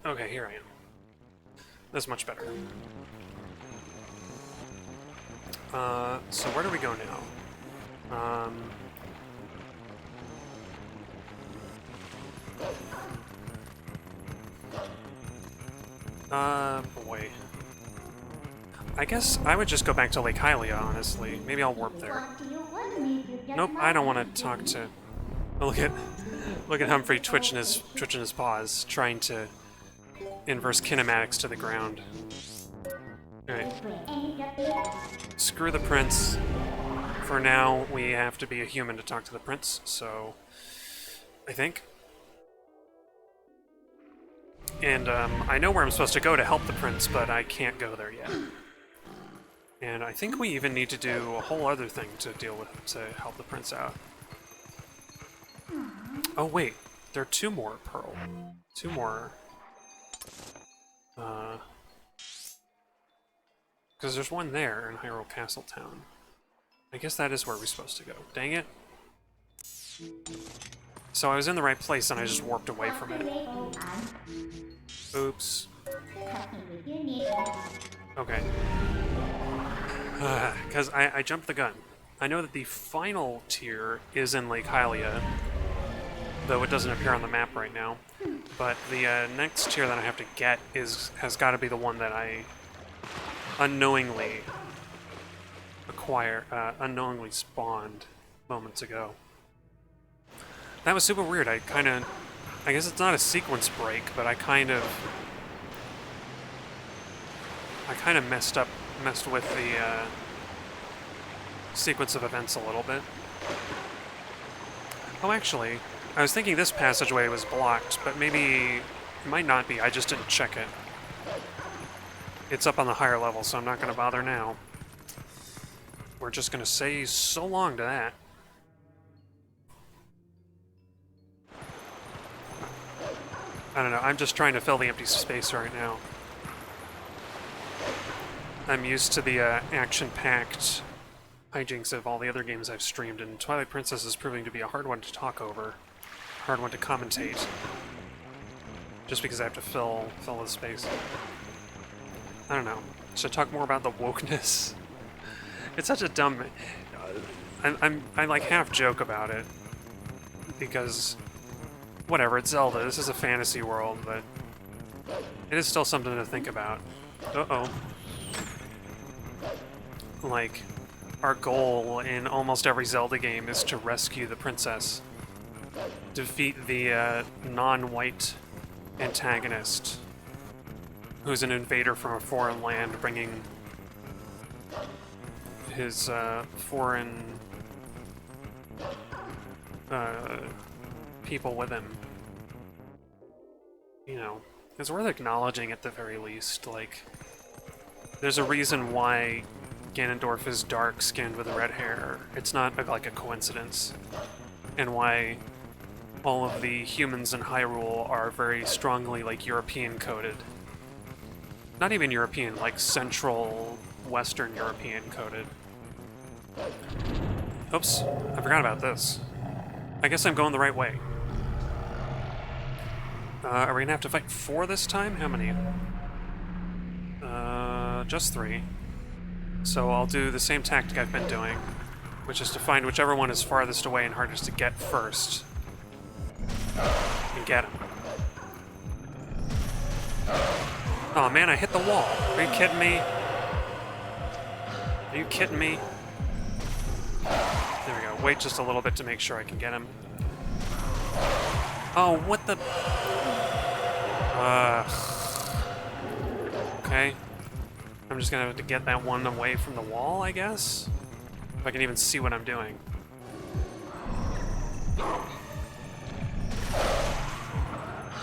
Okay, here I am. That's much better. So where do we go now? Boy. I guess I would just go back to Lake Hylia, honestly. Maybe I'll warp there. Nope, I don't want to talk to... Look at Humphrey twitching his paws, trying to inverse kinematics to the ground. Alright. Screw the prince. For now, we have to be a human to talk to the prince, so... I think. And, I know where I'm supposed to go to help the prince, but I can't go there yet. And I think we even need to do a whole other thing to deal with, to help the prince out. Oh wait, there are 2 more Pearl. 2 more... because there's one there in Hyrule Castle Town. I guess that is where we're supposed to go. Dang it. So I was in the right place and I just warped away from it. Oops. Okay. Because I jumped the gun. I know that the final tier is in Lake Hylia, though it doesn't appear on the map right now. But the next tier that I have to get has got to be the one that I unknowingly unknowingly spawned moments ago. That was super weird. I guess it's not a sequence break, but I kind of I kind of messed with the sequence of events a little bit. Oh, actually, I was thinking this passageway was blocked, but maybe it might not be. I just didn't check it. It's up on the higher level, so I'm not going to bother now. We're just going to say so long to that. I don't know, I'm just trying to fill the empty space right now. I'm used to the action-packed hijinks of all the other games I've streamed, and Twilight Princess is proving to be a hard one to talk over, hard one to commentate, just because I have to fill the space. I don't know. Should I talk more about the wokeness? It's such a dumb... I like half joke about it, because whatever, it's Zelda, this is a fantasy world, but it is still something to think about. Uh-oh. Like, our goal in almost every Zelda game is to rescue the princess. Defeat the non-white antagonist, who's an invader from a foreign land, bringing his foreign people with him. You know, it's worth acknowledging at the very least. Like, there's a reason why Ganondorf is dark-skinned with red hair. It's not like a coincidence. And why all of the humans in Hyrule are very strongly, like, European-coded. Not even European, like Central Western European-coded. Oops, I forgot about this. I guess I'm going the right way. Are we gonna have to fight 4 this time? How many? Just 3. So I'll do the same tactic I've been doing, which is to find whichever one is farthest away and hardest to get first. And get him. Oh man, I hit the wall. Are you kidding me? Are you kidding me? There we go. Wait just a little bit to make sure I can get him. Oh, what the... Okay. I'm just gonna have to get that one away from the wall, I guess? If I can even see what I'm doing.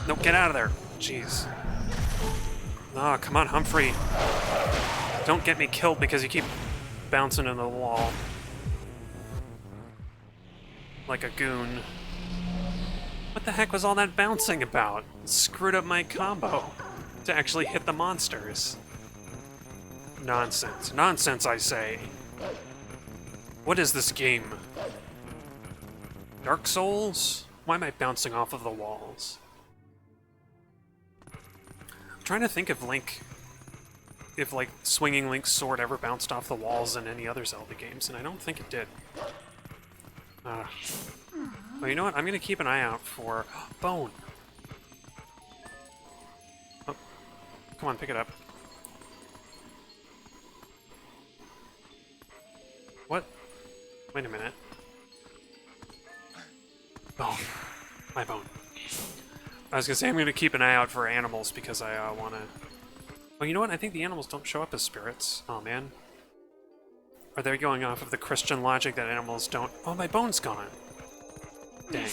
Nope, get out of there. Jeez. Oh, come on, Humphrey. Don't get me killed because you keep bouncing into the wall. Like a goon. What the heck was all that bouncing about? It screwed up my combo to actually hit the monsters. Nonsense. Nonsense, I say. What is this game? Dark Souls? Why am I bouncing off of the walls? I'm trying to think if like swinging Link's sword ever bounced off the walls in any other Zelda games, and I don't think it did. Well, you know what? I'm gonna keep an eye out for bone. Oh, come on, pick it up. What? Wait a minute. Bone. My bone. I was gonna say I'm gonna keep an eye out for animals because I wanna... Oh, you know what? I think the animals don't show up as spirits. Oh, man. Are they going off of the Christian logic that animals don't... Oh, my bone's gone. Dang.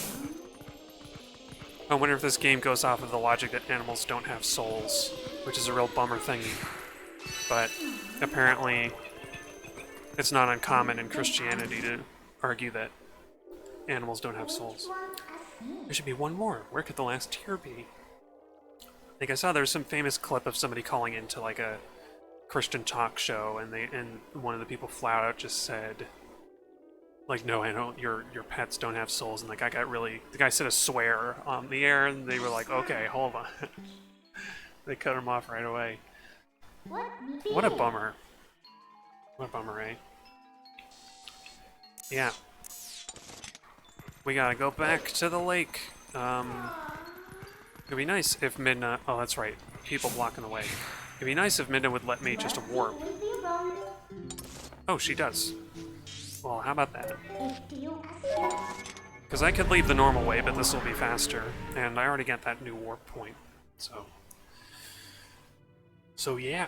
I wonder if this game goes off of the logic that animals don't have souls, which is a real bummer thing. But apparently it's not uncommon in Christianity to argue that animals don't have souls. There should be one more. Where could the last tier be? Like, I saw there was some famous clip of somebody calling into like a Christian talk show, and one of the people flat out just said, like, no, I don't. Your pets don't have souls. And the guy said a swear on the air, and they were like, okay, hold on. They cut him off right away. What a bummer. What a bummer, eh? Yeah. We gotta go back to the lake. It'd be nice if Midna... Oh, that's right. People blocking the way. It'd be nice if Midna would let me just warp. Oh, she does. Well, how about that? Because I could leave the normal way, but this will be faster. And I already got that new warp point. So yeah.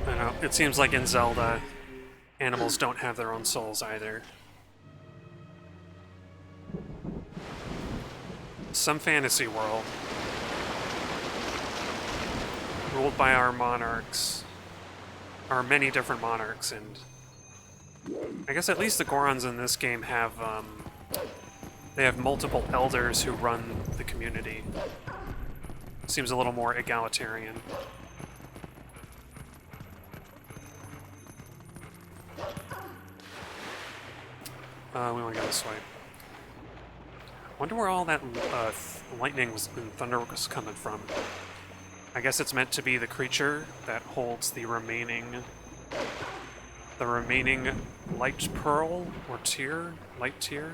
I know, it seems like in Zelda, animals don't have their own souls either. Some fantasy world. Ruled by our monarchs. Our many different monarchs, and I guess at least the Gorons in this game have, they have multiple elders who run the community. Seems a little more egalitarian. We want to go this way. Wonder where all that lightning and thunder was coming from. I guess it's meant to be the creature that holds the remaining light pearl or tear, light tear.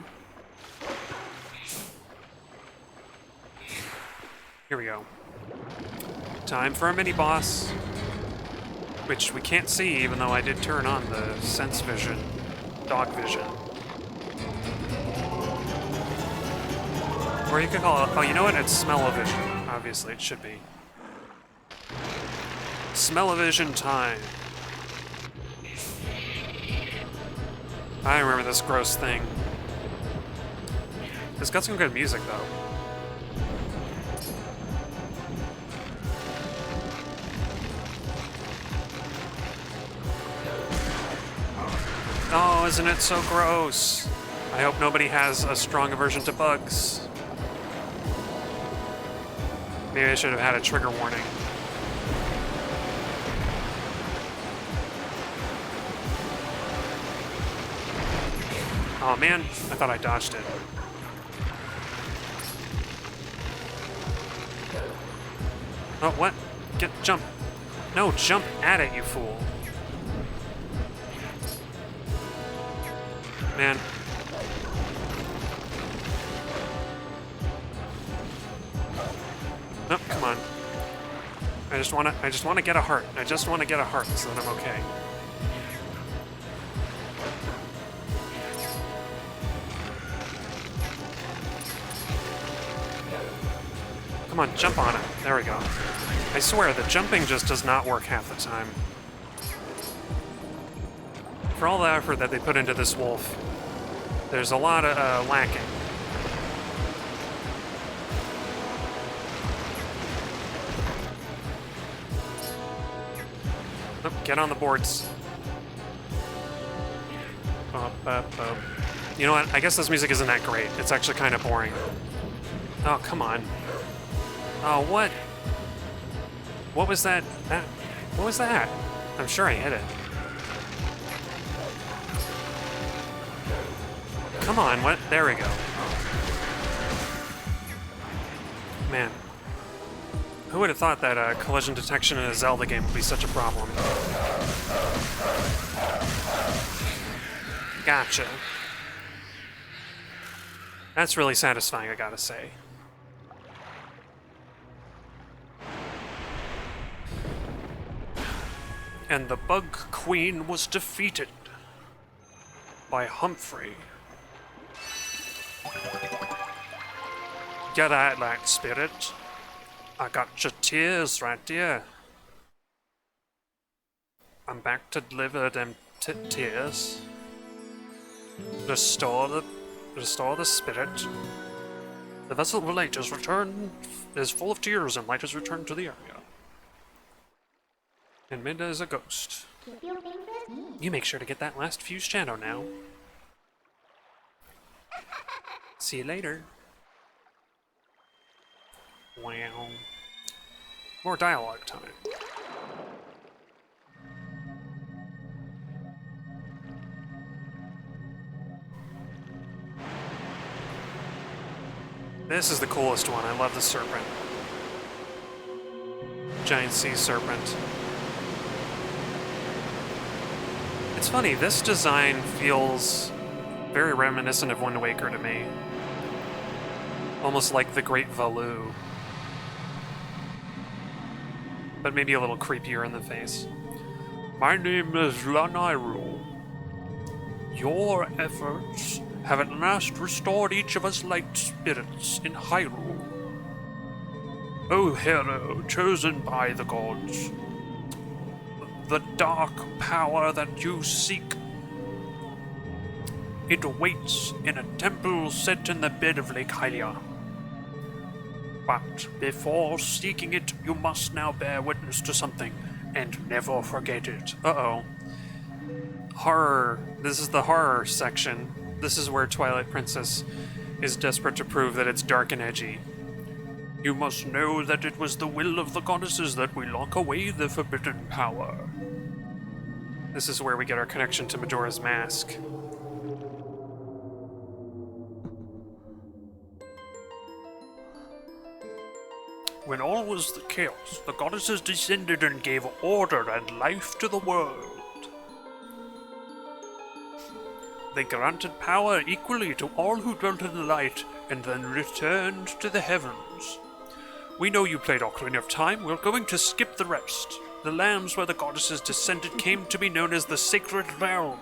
Here we go. Time for a mini boss, which we can't see even though I did turn on the sense vision, dog vision. Or you could call it, oh, you know what? It's smell-o-vision. Obviously, it should be. Smell-o-vision time. I remember this gross thing. It's got some good music, though. Oh, isn't it so gross? I hope nobody has a strong aversion to bugs. Maybe I should have had a trigger warning. Oh man, I thought I dodged it. Oh, what? Jump. No, jump at it, you fool. Man. Oh, come on. I just wanna get a heart. I just wanna get a heart so that I'm okay. Come on, jump on it. There we go. I swear, the jumping just does not work half the time. For all the effort that they put into this wolf, there's a lot of lacking. Oh, get on the boards. You know what? I guess this music isn't that great. It's actually kind of boring. Oh, come on. Oh, what? What was that? What was that? I'm sure I hit it. Come on, what? There we go. Man. Who would have thought that collision detection in a Zelda game would be such a problem? Gotcha. That's really satisfying, I gotta say. And the Bug Queen was defeated by Humphrey. Get out, light spirit. I got your tears right here. I'm back to deliver them tears. Restore the spirit. The vessel of light is returned, is full of tears, and light is returned to the area. And Minda is a ghost. You make sure to get that last fused shadow now. See you later. Wow. More dialogue time. This is the coolest one. I love the serpent. Giant sea serpent. It's funny, this design feels very reminiscent of Wind Waker to me. Almost like the Great Valoo. But maybe a little creepier in the face. My name is Lanairu. Your efforts have at last restored each of us light spirits in Hyrule. O hero chosen by the gods. The dark power that you seek. It awaits in a temple set in the bed of Lake Hylia. But before seeking it, you must now bear witness to something, and never forget it. Uh-oh. Horror. This is the horror section. This is where Twilight Princess is desperate to prove that it's dark and edgy. You must know that it was the will of the goddesses that we lock away the forbidden power. This is where we get our connection to Majora's Mask. When all was the chaos, the goddesses descended and gave order and life to the world. They granted power equally to all who dwelt in the light, and then returned to the heavens. We know you played Ocarina of Time, we're going to skip the rest. The lands where the goddesses descended came to be known as the Sacred Realm.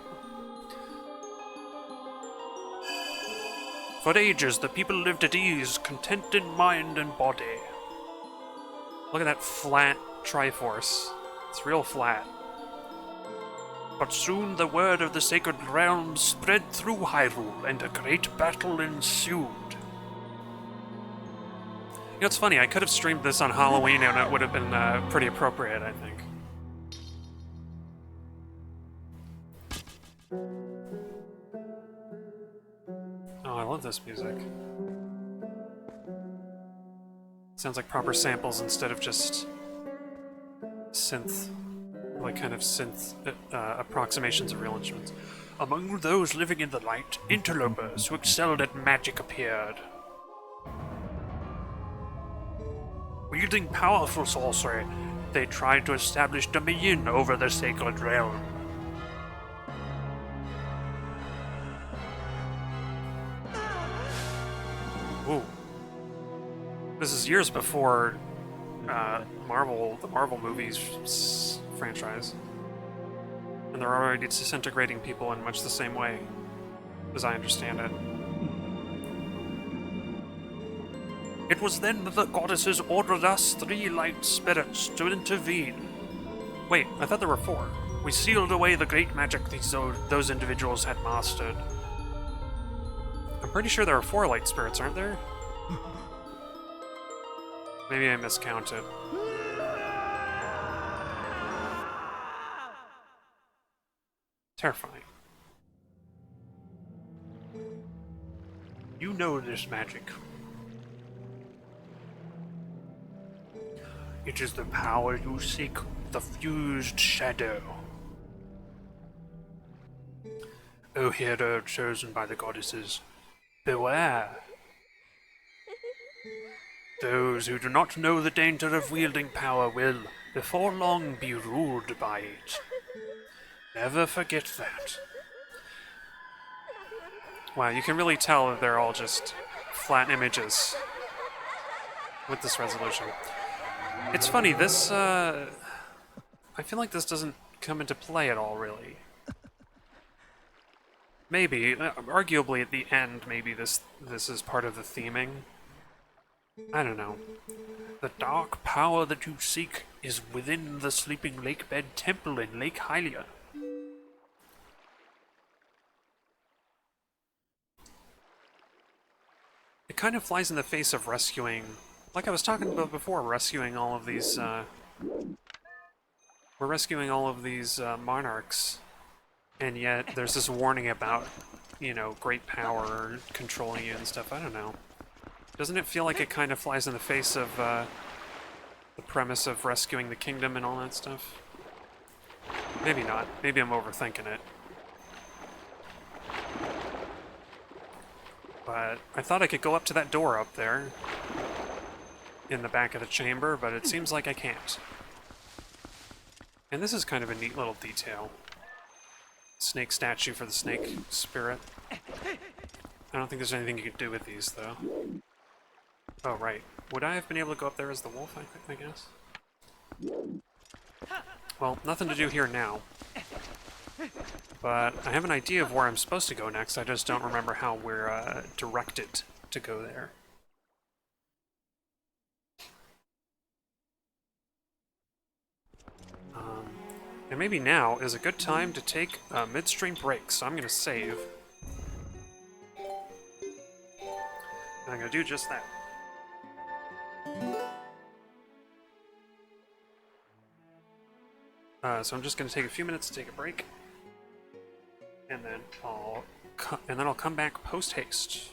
For ages, the people lived at ease, content in mind and body. Look at that flat Triforce. It's real flat. But soon the word of the Sacred Realm spread through Hyrule, and a great battle ensued. You know, it's funny, I could have streamed this on Halloween and it would have been pretty appropriate, I think. Oh, I love this music. Sounds like proper samples instead of just synth, like kind of synth approximations of real instruments. Among those living in the light, interlopers who excelled at magic appeared. Wielding powerful sorcery, they tried to establish dominion over the Sacred Realm. Ooh. This is years before the Marvel movies franchise. And they're already disintegrating people in much the same way, as I understand it. It was then that the goddesses ordered us three light spirits to intervene. Wait, I thought there were four. We sealed away the great magic those individuals had mastered. I'm pretty sure there are four light spirits, aren't there? Maybe I miscounted. Terrifying. You know this magic. It is the power you seek, the fused shadow. O hero chosen by the goddesses, beware. Those who do not know the danger of wielding power will, before long, be ruled by it. Never forget that. Wow, you can really tell that they're all just flat images with this resolution. It's funny, this, I feel like this doesn't come into play at all, really. Maybe, arguably at the end, maybe this is part of the theming. I don't know. The dark power that you seek is within the Sleeping Lake Bed Temple in Lake Hylia. It kind of flies in the face of rescuing, like I was talking about before, rescuing all of these, we're rescuing all of these monarchs, and yet there's this warning about, you know, great power controlling you and stuff. I don't know. Doesn't it feel like it kind of flies in the face of the premise of rescuing the kingdom and all that stuff? Maybe not. Maybe I'm overthinking it. But I thought I could go up to that door up there in the back of the chamber, but it seems like I can't. And this is kind of a neat little detail. Snake statue for the snake spirit. I don't think there's anything you could do with these, though. Oh, right. Would I have been able to go up there as the wolf, I guess? Well, nothing to do here now. But I have an idea of where I'm supposed to go next, I just don't remember how we're directed to go there. And maybe now is a good time to take a midstream break, so I'm going to save. And I'm going to do just that. So I'm just going to take a few minutes to take a break, and then I'll come back post haste.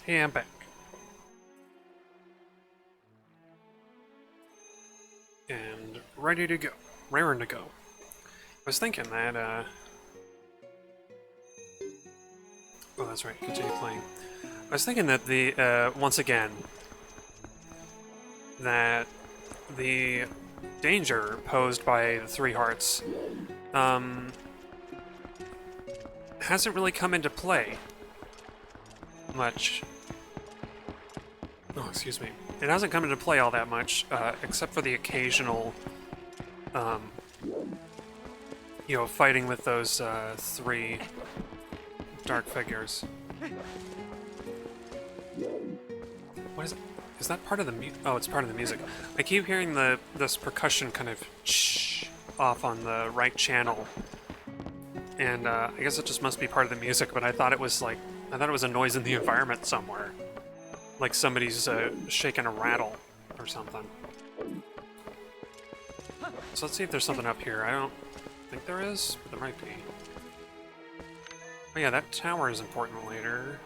Hey, I'm back. And ready to go. Raring to go. I was thinking that, oh, that's right, continue playing. I was thinking that once again, that the danger posed by the three hearts, hasn't really come into play much. Oh, excuse me. It hasn't come into play all that much, except for the occasional, fighting with those three dark figures. What is it? Is that part of the oh, it's part of the music. I keep hearing this percussion kind of off on the right channel, and I guess it just must be part of the music. But I thought it was a noise in the environment somewhere, like somebody's shaking a rattle or something. So let's see if there's something up here. I don't think there is, but there might be. Oh yeah, that tower is important later.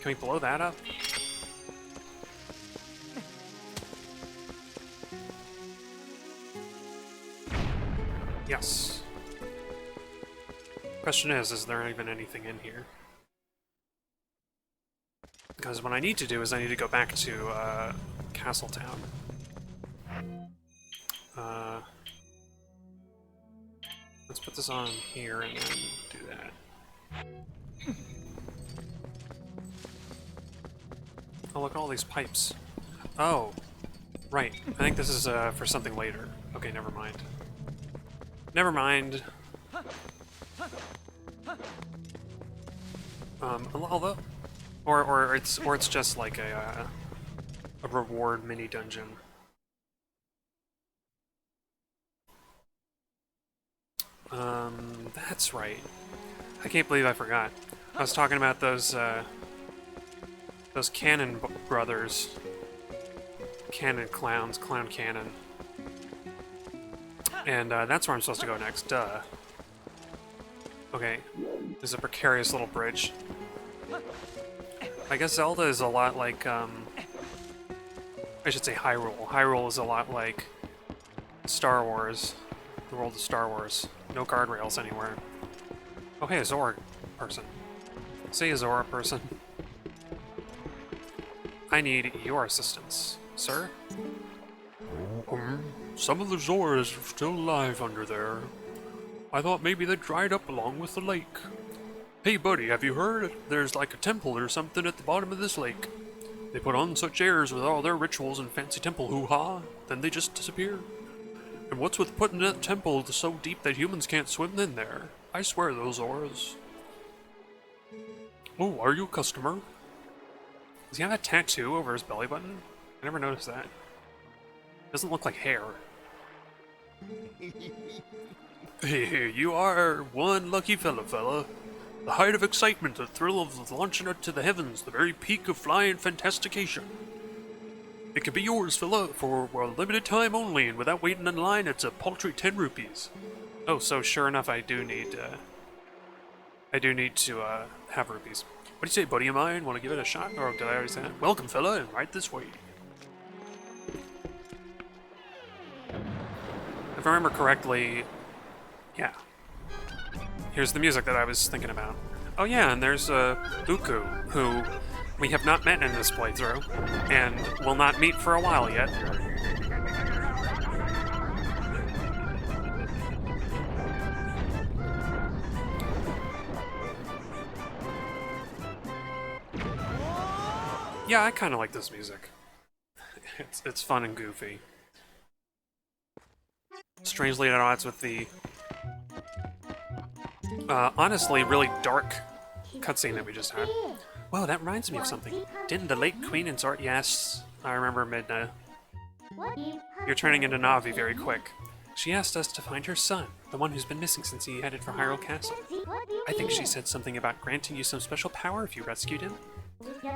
Can we blow that up? Yes. Question is there even anything in here? Because what I need to do is I need to go back to Castletown. Let's put this on here and then do that. Oh, look at all these pipes. Oh, right. I think this is for something later. Okay, never mind. Never mind. Although, or it's just like a reward mini dungeon. That's right. I can't believe I forgot. I was talking about those Cannon brothers. Cannon clowns, Clown Cannon. And that's where I'm supposed to go next, duh. Okay, there's a precarious little bridge. I guess Zelda is a lot like, I should say Hyrule. Hyrule is a lot like Star Wars, the world of Star Wars. No guardrails anywhere. Oh hey, a Zora person. Say a Zora person. I need your assistance, sir. Some of the Zoras are still alive under there. I thought maybe they dried up along with the lake. Hey buddy, have you heard? There's like a temple or something at the bottom of this lake. They put on such airs with all their rituals and fancy temple hoo-ha, then they just disappear. And what's with putting that temple so deep that humans can't swim in there? I swear those Zoras. Oh, are you a customer? Does he have a tattoo over his belly button? I never noticed that. Doesn't look like hair. Hey, you are one lucky fella. The height of excitement, the thrill of launching it to the heavens, the very peak of flying fantastication. It can be yours, fella, for a limited time only, and without waiting in line, it's a paltry 10 rupees. Oh, so sure enough, I do need to have rupees. What do you say, buddy of mine? Want to give it a shot? Or did I already say that? Welcome, fella, and right this way. If I remember correctly, yeah. Here's the music that I was thinking about. Oh yeah, and there's Uku, who we have not met in this playthrough, and will not meet for a while yet. Yeah, I kind of like this music. It's fun and goofy. Strangely at odds with the honestly really dark cutscene that we just had. Whoa, that reminds me of something. Didn't the late Queen and Zora? Yes, I remember Midna. You're turning into Navi very quick. She asked us to find her son, the one who's been missing since he headed for Hyrule Castle. I think she said something about granting you some special power if you rescued him.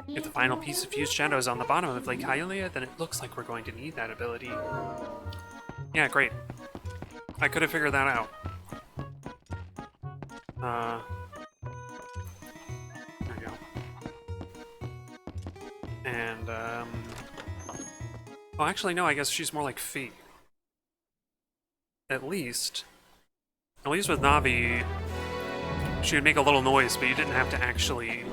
If the final piece of fused shadow is on the bottom of Lake Hylia, then it looks like we're going to need that ability. Yeah, great. I could have figured that out. There we go. And, oh, actually, no, I guess she's more like Fee. At least with Navi, she would make a little noise, but you didn't have to actually...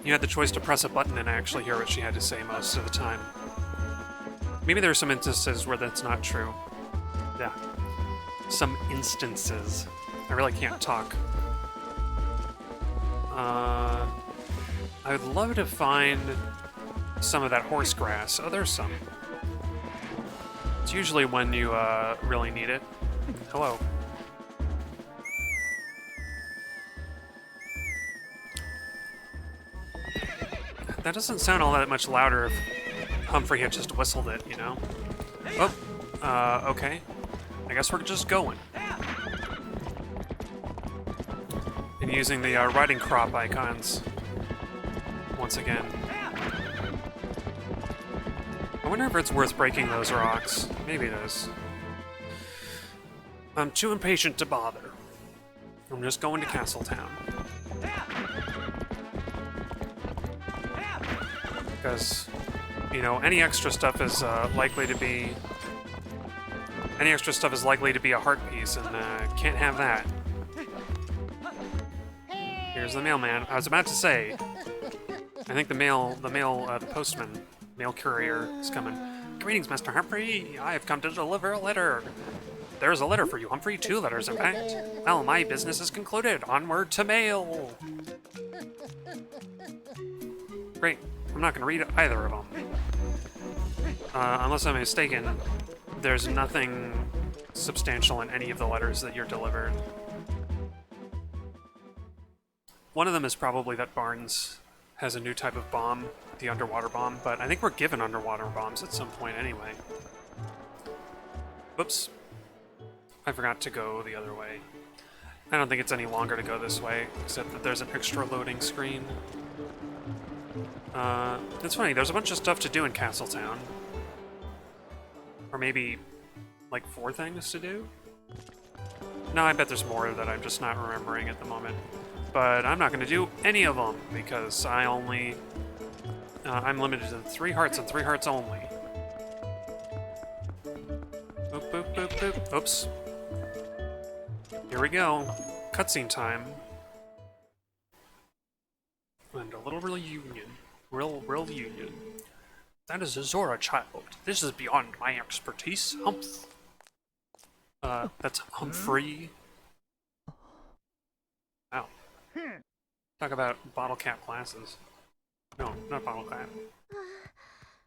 You had the choice to press a button and actually hear what she had to say most of the time. Maybe there are some instances where that's not true. Yeah. Some instances. I really can't talk. I would love to find some of that horse grass. Oh, there's some. It's usually when you really need it. Hello. That doesn't sound all that much louder if Humphrey had just whistled it, you know? Oh, okay. I guess we're just going. And using the riding crop icons once again. I wonder if it's worth breaking those rocks. Maybe it is. I'm too impatient to bother. I'm just going to Castletown. Because, you know, any extra stuff is likely to be a heart piece, and can't have that. Here's the mailman. I was about to say, I think the postman, mail courier is coming. Greetings, Mr. Humphrey. I've come to deliver a letter. There's a letter for you, Humphrey. 2 letters, in fact. Well, my business is concluded. Onward to mail. Great. I'm not going to read either of them. Unless I'm mistaken, there's nothing substantial in any of the letters that you're delivered. One of them is probably that Barnes has a new type of bomb, the underwater bomb, but I think we're given underwater bombs at some point anyway. Whoops. I forgot to go the other way. I don't think it's any longer to go this way, except that there's an extra loading screen. It's funny, there's a bunch of stuff to do in Castletown. Or maybe, like, 4 things to do? No, I bet there's more that I'm just not remembering at the moment. But I'm not going to do any of them, because I only... I'm limited to 3 hearts and 3 hearts only. Boop, boop, boop, boop. Oops. Here we go. Cutscene time. And a little reunion. Real reunion. That is a Zora child. This is beyond my expertise. That's Humphrey. Wow. Talk about bottle cap glasses. No, not bottle cap.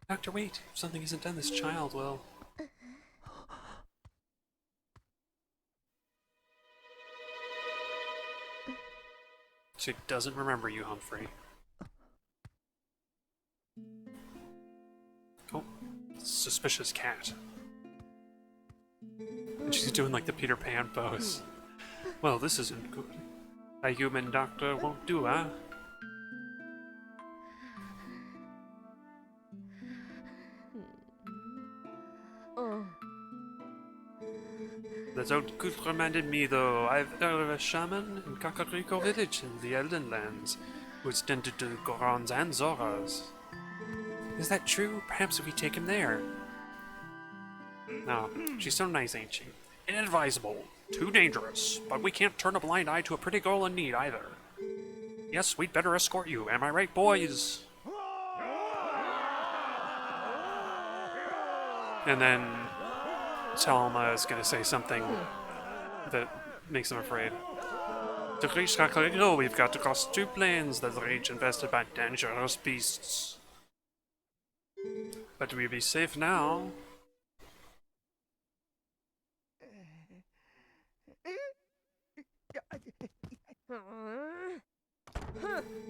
Doctor, wait. If something isn't done, this child will... She doesn't remember you, Humphrey. Oh, suspicious cat. And she's doing like the Peter Pan pose. Well, this isn't good. A human doctor won't do, huh? That old good reminded me, though. I've heard of a shaman in Kakariko village in the Elden Lands who's tended to Gorons and Zoras. Is that true? Perhaps if we take him there. No, she's so nice, ain't she? Inadvisable. Too dangerous. But we can't turn a blind eye to a pretty girl in need, either. Yes, we'd better escort you. Am I right, boys? And then... Selma is gonna say something that makes him afraid. To reach Kakariko, we've got to cross 2 plains that rage infested by dangerous beasts. But we'll be safe now.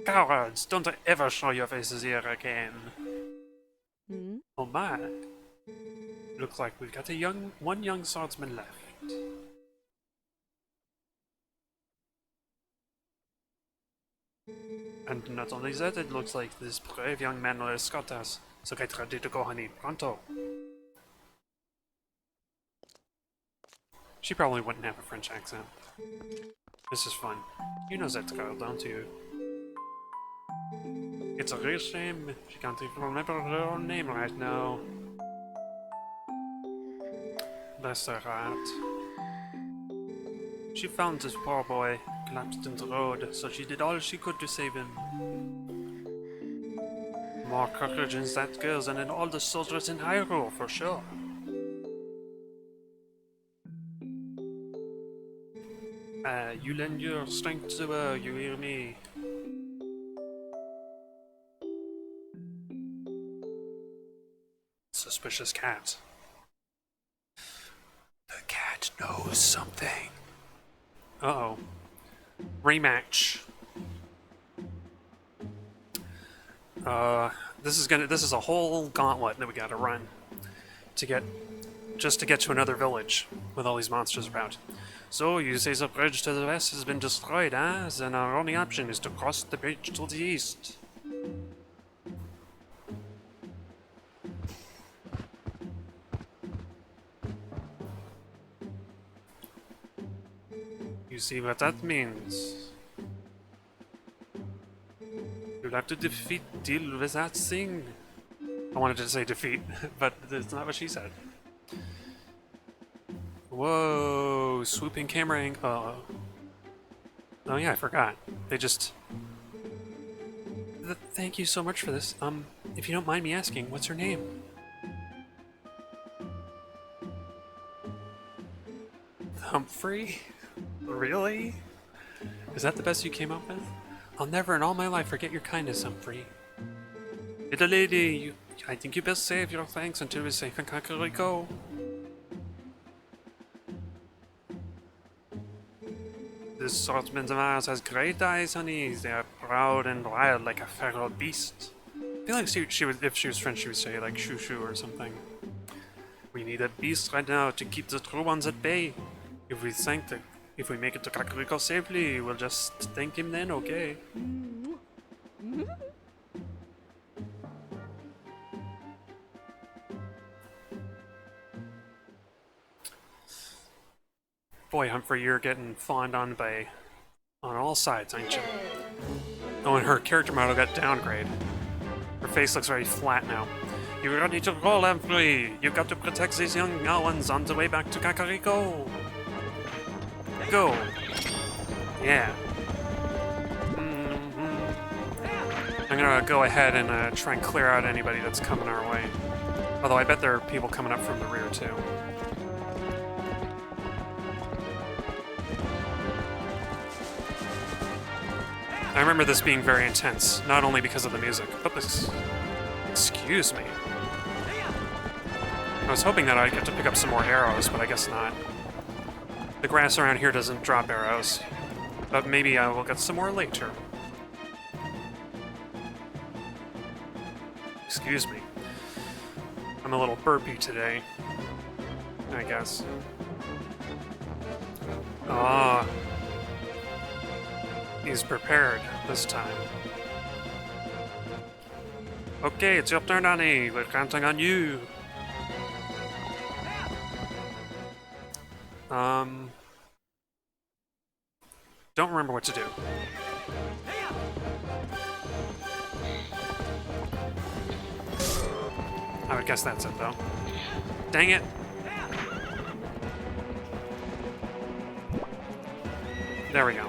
Cowards, don't ever show your faces here again. Oh my. Looks like we've got one young swordsman left. And not only that, it looks like this brave young man will escort us. So get ready to go, honey. Pronto. She probably wouldn't have a French accent. This is fun. You know that girl, don't you? It's a real shame. She can't even remember her own name right now. Bless her heart. She found this poor boy, collapsed in the road, so she did all she could to save him. More courage in that girl than in all the soldiers in Hyrule, for sure. You lend your strength to her, you hear me? Suspicious cat. The cat knows something. Uh-oh. Rematch. This is a whole gauntlet that we gotta run just to get to another village with all these monsters about. So, you say the bridge to the west has been destroyed, huh? Then our only option is to cross the bridge to the east. You see what that means? You'll have to deal with that thing. I wanted to say defeat, but that's not what she said. Whoa, swooping camera angle. Oh yeah, I forgot. They just... Thank you so much for this. If you don't mind me asking, what's her name? Humphrey? Really? Is that the best you came up with? I'll never in all my life forget your kindness, Humphrey. Little lady, I think you best save your thanks until we're safe in Kakariko. This swordsman of ours has great eyes, honey. They are proud and wild like a feral beast. I feel like she would, if she was French, she would say like shoo shoo or something. We need a beast right now to keep the true ones at bay. If we make it to Kakariko safely, we'll just thank him then, okay? Boy, Humphrey, you're getting fawned on on all sides, ain't you? Oh, and her character model got downgraded. Her face looks very flat now. You're ready to roll, Humphrey! You've got to protect these young ones on the way back to Kakariko! Go! Yeah. I'm gonna go ahead and try and clear out anybody that's coming our way. Although I bet there are people coming up from the rear, too. I remember this being very intense, not only because of the music, but this... Excuse me. I was hoping that I'd get to pick up some more arrows, but I guess not. The grass around here doesn't drop arrows, but maybe I will get some more later. Excuse me. I'm a little burpy today, I guess. Ah. He's prepared this time. Okay, it's your turn, Annie. We're counting on you. Don't remember what to do. I would guess that's it, though. Dang it! There we go.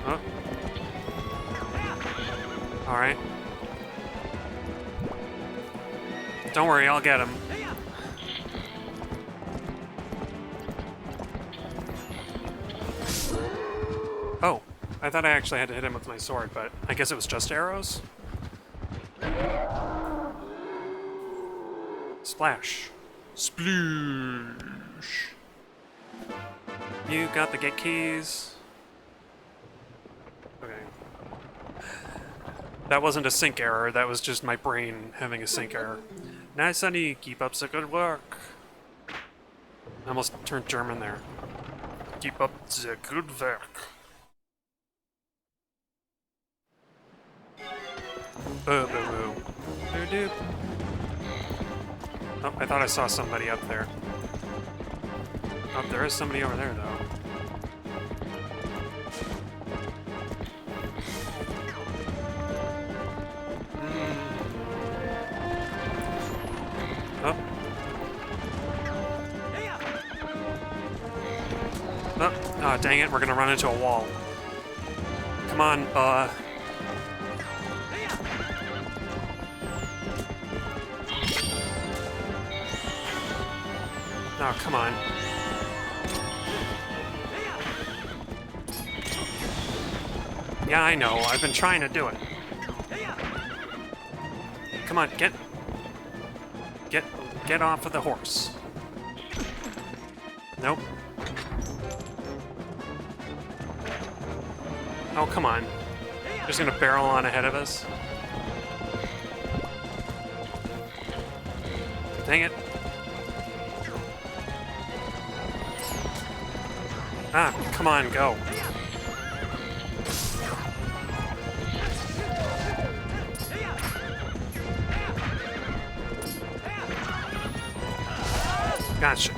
Oh. Alright. Don't worry, I'll get him. Oh, I thought I actually had to hit him with my sword, but I guess it was just arrows? Splash. Sploosh. You got the gate keys. Okay. That wasn't a sync error, that was just my brain having a sync error. Nice, honey. Keep up the good work. I almost turned German there. Keep up the good work. Boo boo boo. Doo doo. Oh, I thought I saw somebody up there. Oh, there is somebody over there, though. Oh. Oh, dang it, we're gonna run into a wall. Come on, Oh, come on. Yeah, I know. I've been trying to do it. Come on, get off of the horse. Nope. Oh, come on. Just gonna barrel on ahead of us. Dang it. Ah, come on, go. Gotcha.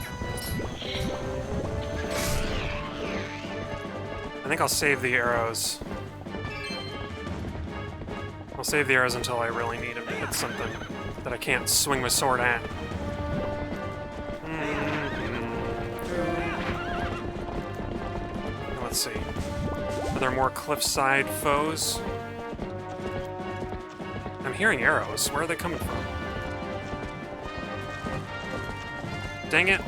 I think I'll save the arrows. I'll save the arrows until I really need them to hit something that I can't swing my sword at. Let's see. Are there more cliffside foes? I'm hearing arrows. Where are they coming from? dang it.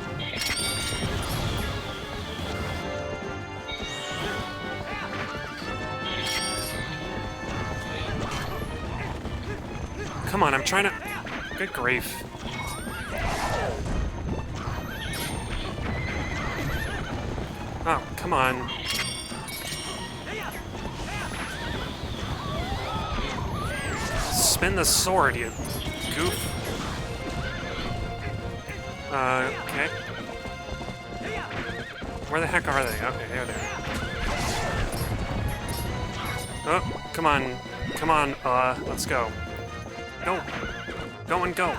Come on, I'm trying to... Good grief. Oh, come on. Spin the sword, you goof. Okay. Where the heck are they? Okay, there they are. Oh, come on. Come on, let's go. Go. Go and go.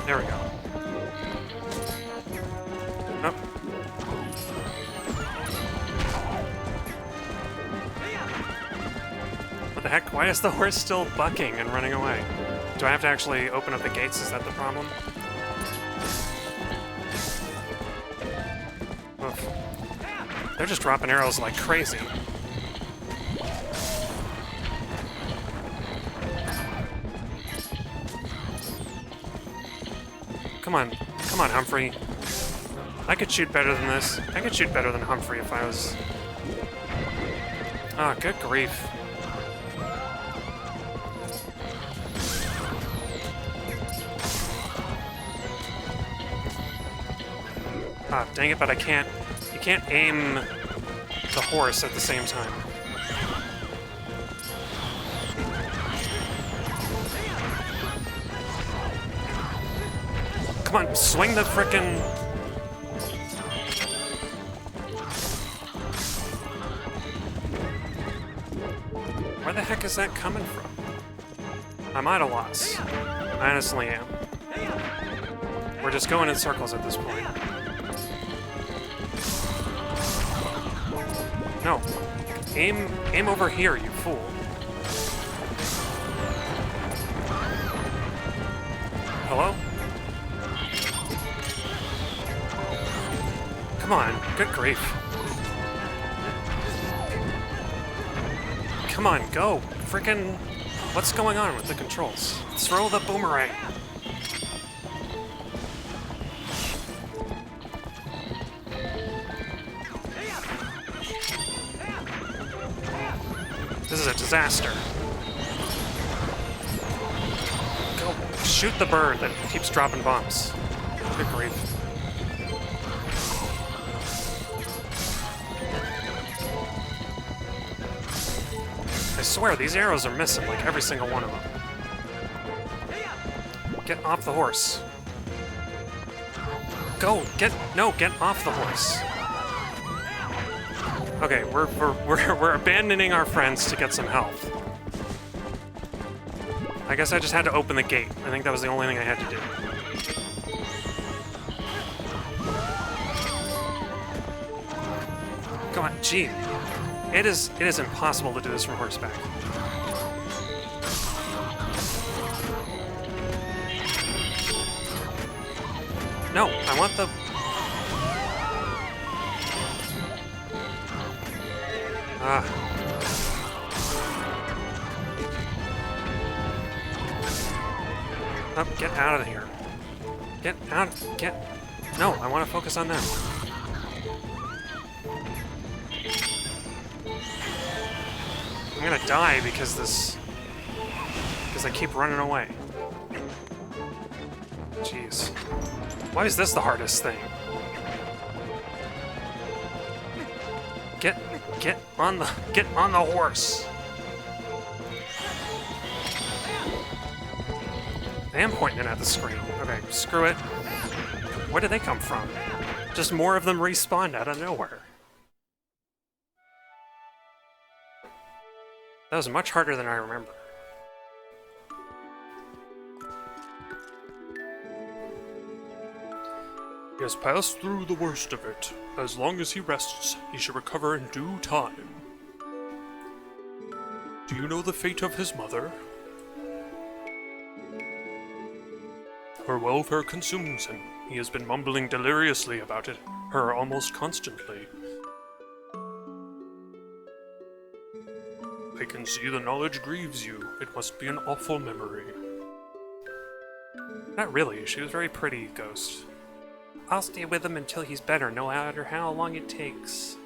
There we go. Oh. What the heck? Why is the horse still bucking and running away? Do I have to actually open up the gates? Is that the problem? Oof. They're just dropping arrows like crazy. Come on, Humphrey. I could shoot better than this. I could shoot better than Humphrey if I was... Ah, good grief. Ah, dang it, but I can't... You can't aim the horse at the same time. Come on, swing the frickin'... Where the heck is that coming from? I'm at a loss. I honestly am. We're just going in circles at this point. No. Aim over here, you fool. Hello? Come on, good grief. Come on, go. Frickin'... What's going on with the controls? Throw the boomerang. This is a disaster. Go shoot the bird that keeps dropping bombs. Good grief. I swear, these arrows are missing, like every single one of them. Get off the horse. Go! Get off the horse. Okay, we're abandoning our friends to get some health. I guess I just had to open the gate. I think that was the only thing I had to do. Come on, gee. It is impossible to do this from horseback. No, I want the... Oh, get out of here. Get out, No, I want to focus on them. I'm gonna die because I keep running away. Jeez. Why is this the hardest thing? Get on the horse. I am pointing it at the screen. Okay, screw it. Where did they come from? Just more of them respawned out of nowhere. That was much harder than I remember. He has passed through the worst of it. As long as he rests, he should recover in due time. Do you know the fate of his mother? Her welfare consumes him. He has been mumbling deliriously about it, her almost constantly. I can see the knowledge grieves you. It must be an awful memory. Not really. She was very pretty, Ghost. I'll stay with him until he's better, no matter how long it takes.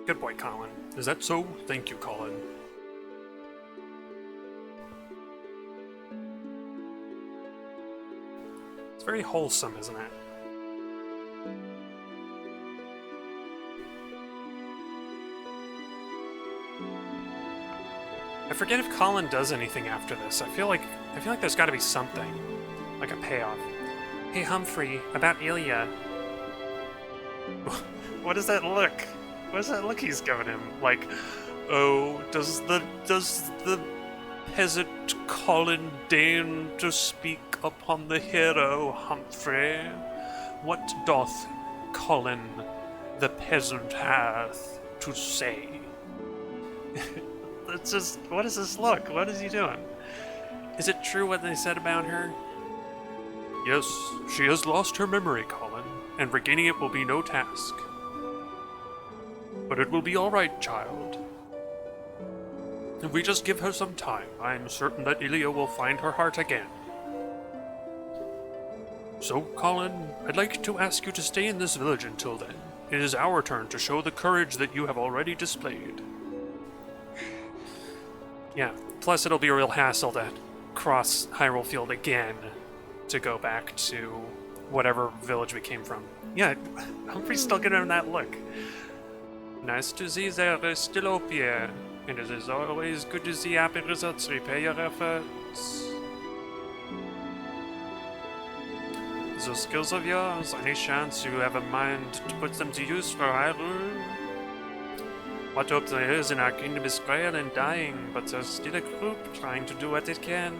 Good boy, Colin. Is that so? Thank you, Colin. It's very wholesome, isn't it? I forget if Colin does anything after this. I feel like there's got to be something, like a payoff. Hey Humphrey, about Ilya. What is that look? What is that look he's giving him? Like, oh, does the peasant Colin deign to speak upon the hero Humphrey? What doth Colin the peasant hath to say? It's just, what is this look? What is he doing? Is it true what they said about her? Yes, she has lost her memory, Colin, and regaining it will be no task. But it will be all right, child. If we just give her some time, I am certain that Ilya will find her heart again. So, Colin, I'd like to ask you to stay in this village until then. It is our turn to show the courage that you have already displayed. Yeah, plus it'll be a real hassle to cross Hyrule Field again to go back to whatever village we came from. Yeah, Humphrey's still giving him that look. Nice to see there is still hope here, and it is always good to see happy results repay your efforts. Those skills of yours, any chance you have a mind to put them to use for Hyrule? What hope there is in our kingdom is frail and dying, but there's still a group trying to do what it can.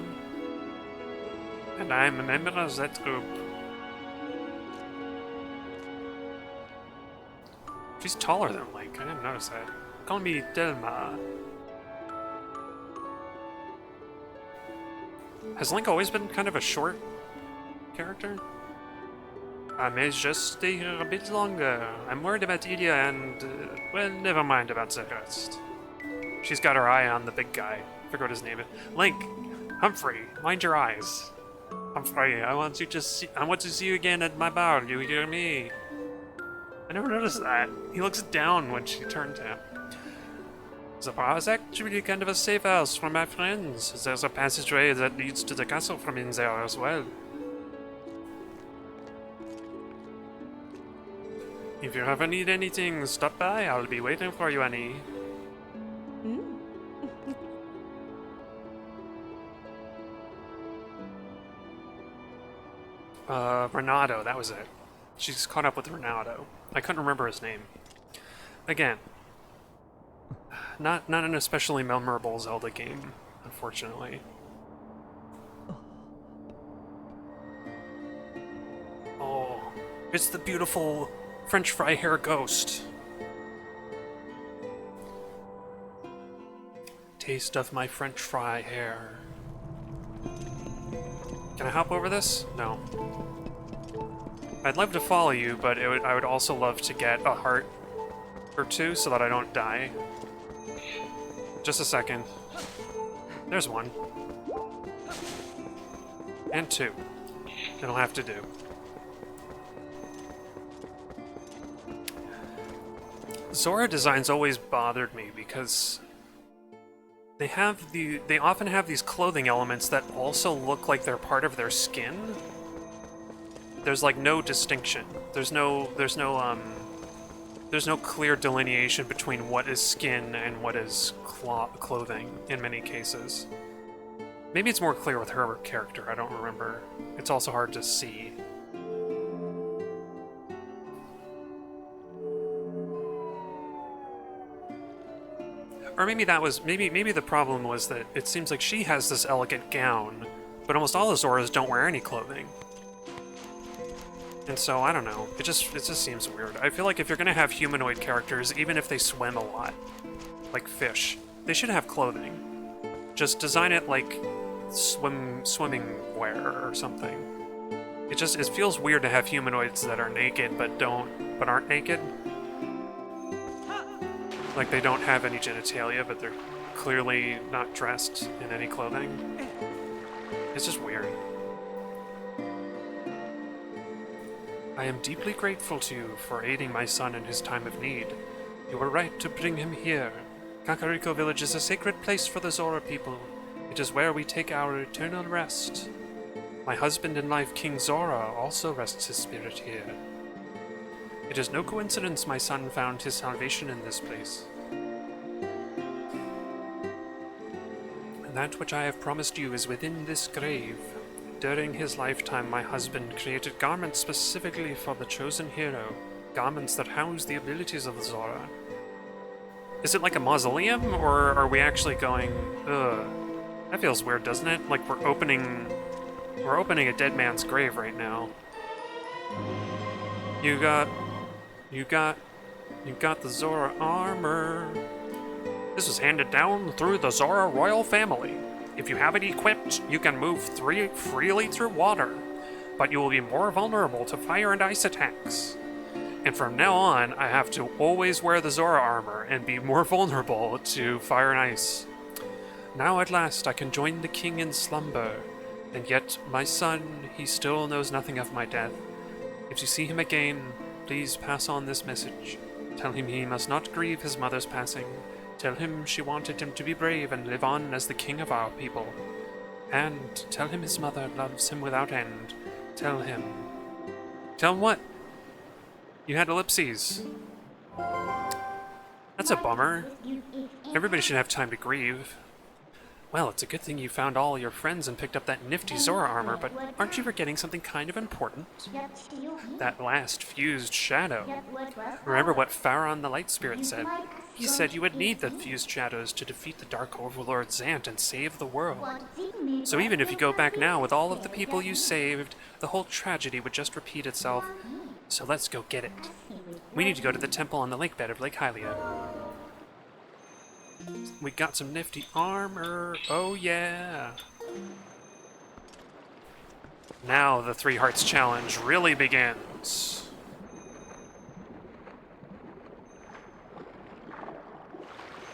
And I am a member of that group. She's taller than Link, I didn't notice that. Call me Delma. Has Link always been kind of a short character? I may just stay here a bit longer. I'm worried about Ilya and, well, never mind about the rest. She's got her eye on the big guy. I forgot his name. Link! Humphrey! Mind your eyes! Humphrey, I want to see you again at my bar, you hear me? I never noticed that. He looks down when she turned to him. The bar is actually kind of a safe house for my friends. There's a passageway that leads to the castle from in there as well. If you ever need anything, stop by. I'll be waiting for you, Annie. Renato, that was it. She's caught up with Renato. I couldn't remember his name. Again, not an especially memorable Zelda game, unfortunately. Oh, it's the beautiful French fry hair ghost. Taste of my French fry hair. Can I hop over this? No. I'd love to follow you, but I would also love to get a heart or two so that I don't die. Just a second. There's one. And two. It'll have to do. Zora designs always bothered me because they often have these clothing elements that also look like they're part of their skin. There's like no distinction. There's no clear delineation between what is skin and what is clothing in many cases. Maybe it's more clear with her character, I don't remember. It's also hard to see. Or maybe maybe the problem was that it seems like she has this elegant gown, but almost all the Zoras don't wear any clothing. And so, I don't know, it just seems weird. I feel like if you're gonna have humanoid characters, even if they swim a lot, like fish, they should have clothing. Just design it like swimming wear or something. It feels weird to have humanoids that are naked but aren't naked. Like they don't have any genitalia, but they're clearly not dressed in any clothing. It's just weird. I am deeply grateful to you for aiding my son in his time of need. You were right to bring him here. Kakariko Village is a sacred place for the Zora people. It is where we take our eternal rest. My husband in life, King Zora, also rests his spirit here. It is no coincidence my son found his salvation in this place. And that which I have promised you is within this grave. During his lifetime, my husband created garments specifically for the chosen hero, garments that house the abilities of the Zora. Is it like a mausoleum, or are we actually going, ugh? That feels weird, doesn't it? Like we're opening a dead man's grave right now. You got the Zora Armor. This was handed down through the Zora royal family. If you have it equipped, you can move freely through water, but you will be more vulnerable to fire and ice attacks. And from now on, I have to always wear the Zora armor and be more vulnerable to fire and ice. Now at last I can join the king in slumber, and yet my son, he still knows nothing of my death. If you see him again, please pass on this message. Tell him he must not grieve his mother's passing. Tell him she wanted him to be brave and live on as the king of our people. And tell him his mother loves him without end. Tell him... Tell him what? You had ellipses. That's a bummer. Everybody should have time to grieve. Well, it's a good thing you found all your friends and picked up that nifty Zora armor, but aren't you forgetting something kind of important? That last fused shadow. Remember what Pharaon the Light Spirit said? He said you would need the fused shadows to defeat the Dark Overlord Zant and save the world. So even if you go back now with all of the people you saved, the whole tragedy would just repeat itself. So let's go get it. We need to go to the temple on the lake bed of Lake Hylia. We got some nifty armor. Oh yeah. Now the Three Hearts Challenge really begins.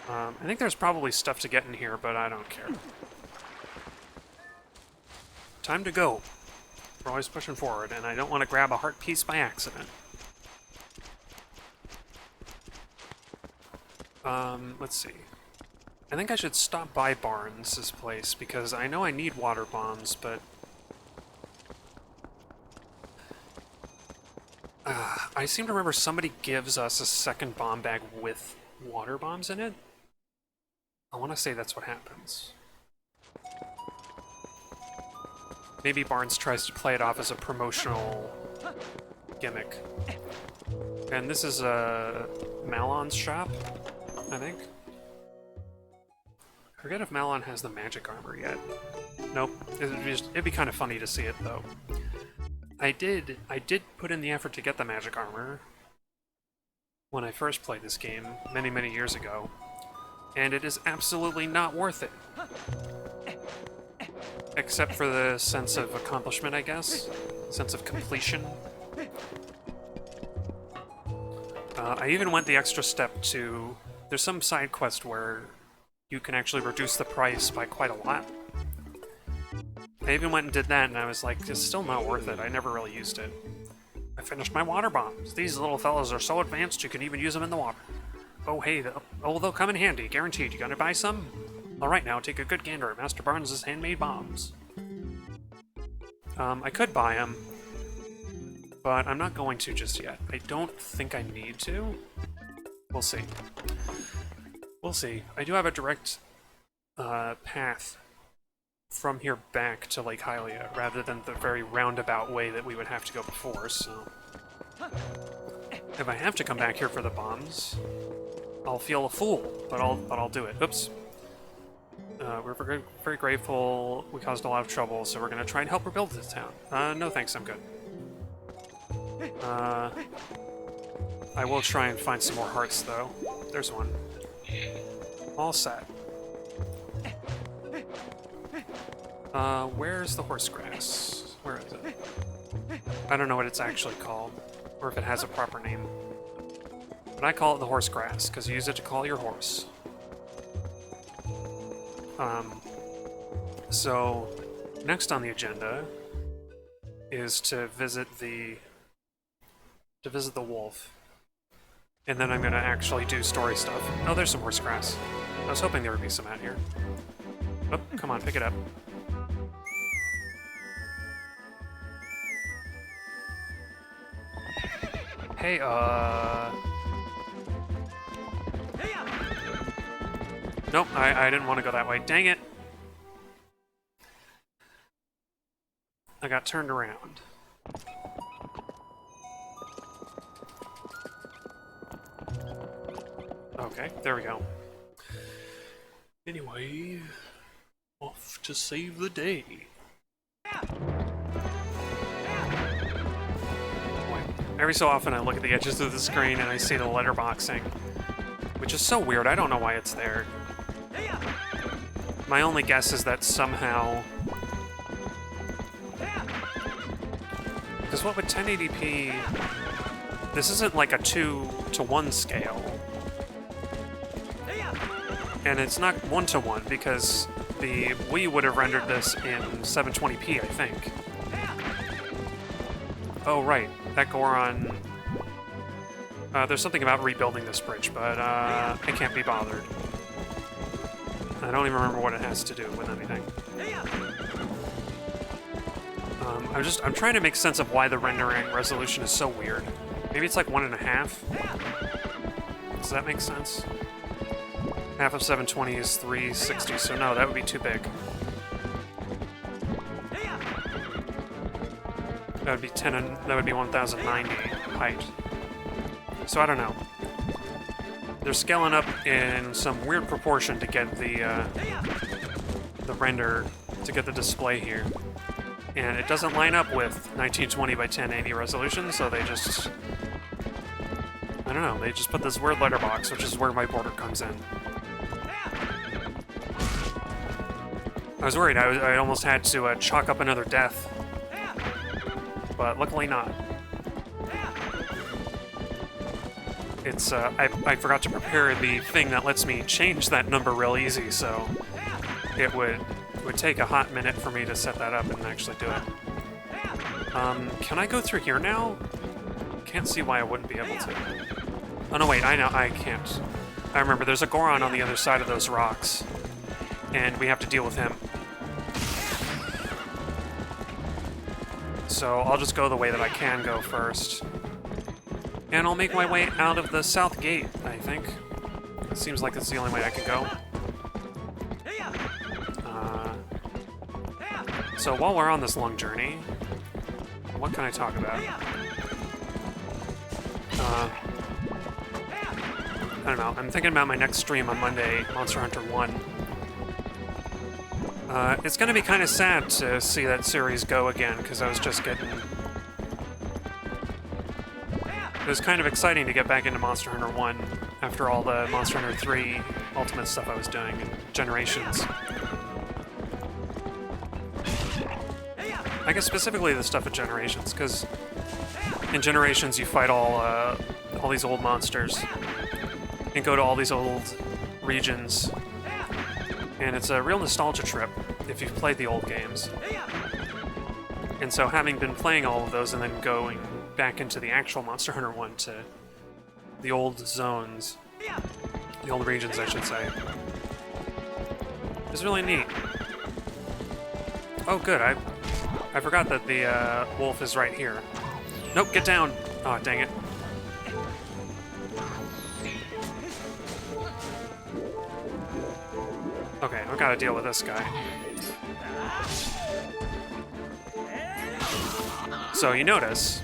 I think there's probably stuff to get in here, but I don't care. Time to go. We're always pushing forward, and I don't want to grab a heart piece by accident. Let's see. I think I should stop by Barnes' place, because I know I need water bombs, but... I seem to remember somebody gives us a second bomb bag with water bombs in it. I want to say that's what happens. Maybe Barnes tries to play it off as a promotional gimmick. And this is Malon's shop, I think. I forget if Malon has the magic armor yet. Nope. It'd be kind of funny to see it though. I did put in the effort to get the magic armor when I first played this game many, many years ago, and it is absolutely not worth it. Except for the sense of accomplishment, I guess. Sense of completion. I even went the extra step to... There's some side quest where you can actually reduce the price by quite a lot. I even went and did that, and I was like, it's still not worth it. I never really used it. I finished my water bombs. These little fellas are so advanced you can even use them in the water. Oh, hey, they'll come in handy, guaranteed. You gonna buy some? Alright now, take a good gander at Master Barnes' handmade bombs. I could buy them, but I'm not going to just yet. I don't think I need to. We'll see. We'll see. I do have a direct path from here back to Lake Hylia, rather than the very roundabout way that we would have to go before, so... If I have to come back here for the bombs, I'll feel a fool, but I'll do it. Oops. We're very, very grateful. We caused a lot of trouble, so we're gonna try and help rebuild this town. No thanks, I'm good. I will try and find some more hearts, though. There's one. All set. Where's the horse grass? Where is it? I don't know what it's actually called, or if it has a proper name. But I call it the horse grass, because you use it to call your horse. So, next on the agenda is to visit the wolf. And then I'm gonna actually do story stuff. Oh, there's some horse grass. I was hoping there would be some out here. Oh, come on, pick it up. Hey, Nope, I didn't want to go that way. Dang it! I got turned around. Okay, there we go. Anyway, off to save the day. Boy, every so often I look at the edges of the screen and I see the letterboxing, which is so weird. I don't know why it's there. My only guess is that somehow... Because what with 1080p... This isn't like a 2-to-1 scale. And it's not 1-to-1 because the Wii would have rendered this in 720p, I think. Oh, right. That Goron... there's something about rebuilding this bridge, but I can't be bothered. I don't even remember what it has to do with anything. I'm trying to make sense of why the rendering resolution is so weird. Maybe it's like 1.5? Does that make sense? Half of 720 is 360, so no, that would be too big. That would be 10 and that would be 1090 height. So I don't know. They're scaling up in some weird proportion to get the render, to get the display here. And it doesn't line up with 1920 by 1080 resolution, so they just... I don't know, they just put this weird letterbox, which is where my border comes in. I was worried, I almost had to chalk up another death. But luckily not. It's, I forgot to prepare the thing that lets me change that number real easy, so it would take a hot minute for me to set that up and actually do it. Can I go through here now? Can't see why I wouldn't be able to. Oh no, wait, I know, I can't. I remember, there's a Goron on the other side of those rocks, and we have to deal with him. So I'll just go the way that I can go first. And I'll make my way out of the south gate, I think. It seems like it's the only way I can go. So while we're on this long journey, what can I talk about? I don't know. I'm thinking about my next stream on Monday, Monster Hunter 1. It's gonna be kind of sad to see that series go again, because I was just getting... It was kind of exciting to get back into Monster Hunter 1 after all the Monster Hunter 3 Ultimate stuff I was doing in Generations. I guess specifically the stuff in Generations, because in Generations you fight all these old monsters and go to all these old regions, and it's a real nostalgia trip if you've played the old games. And so having been playing all of those and then going back into the actual Monster Hunter 1 to the old zones, the old regions I should say, is really neat. Oh good, I forgot that the wolf is right here. Nope, get down! Oh, dang it. Okay, I've got to deal with this guy. So you notice...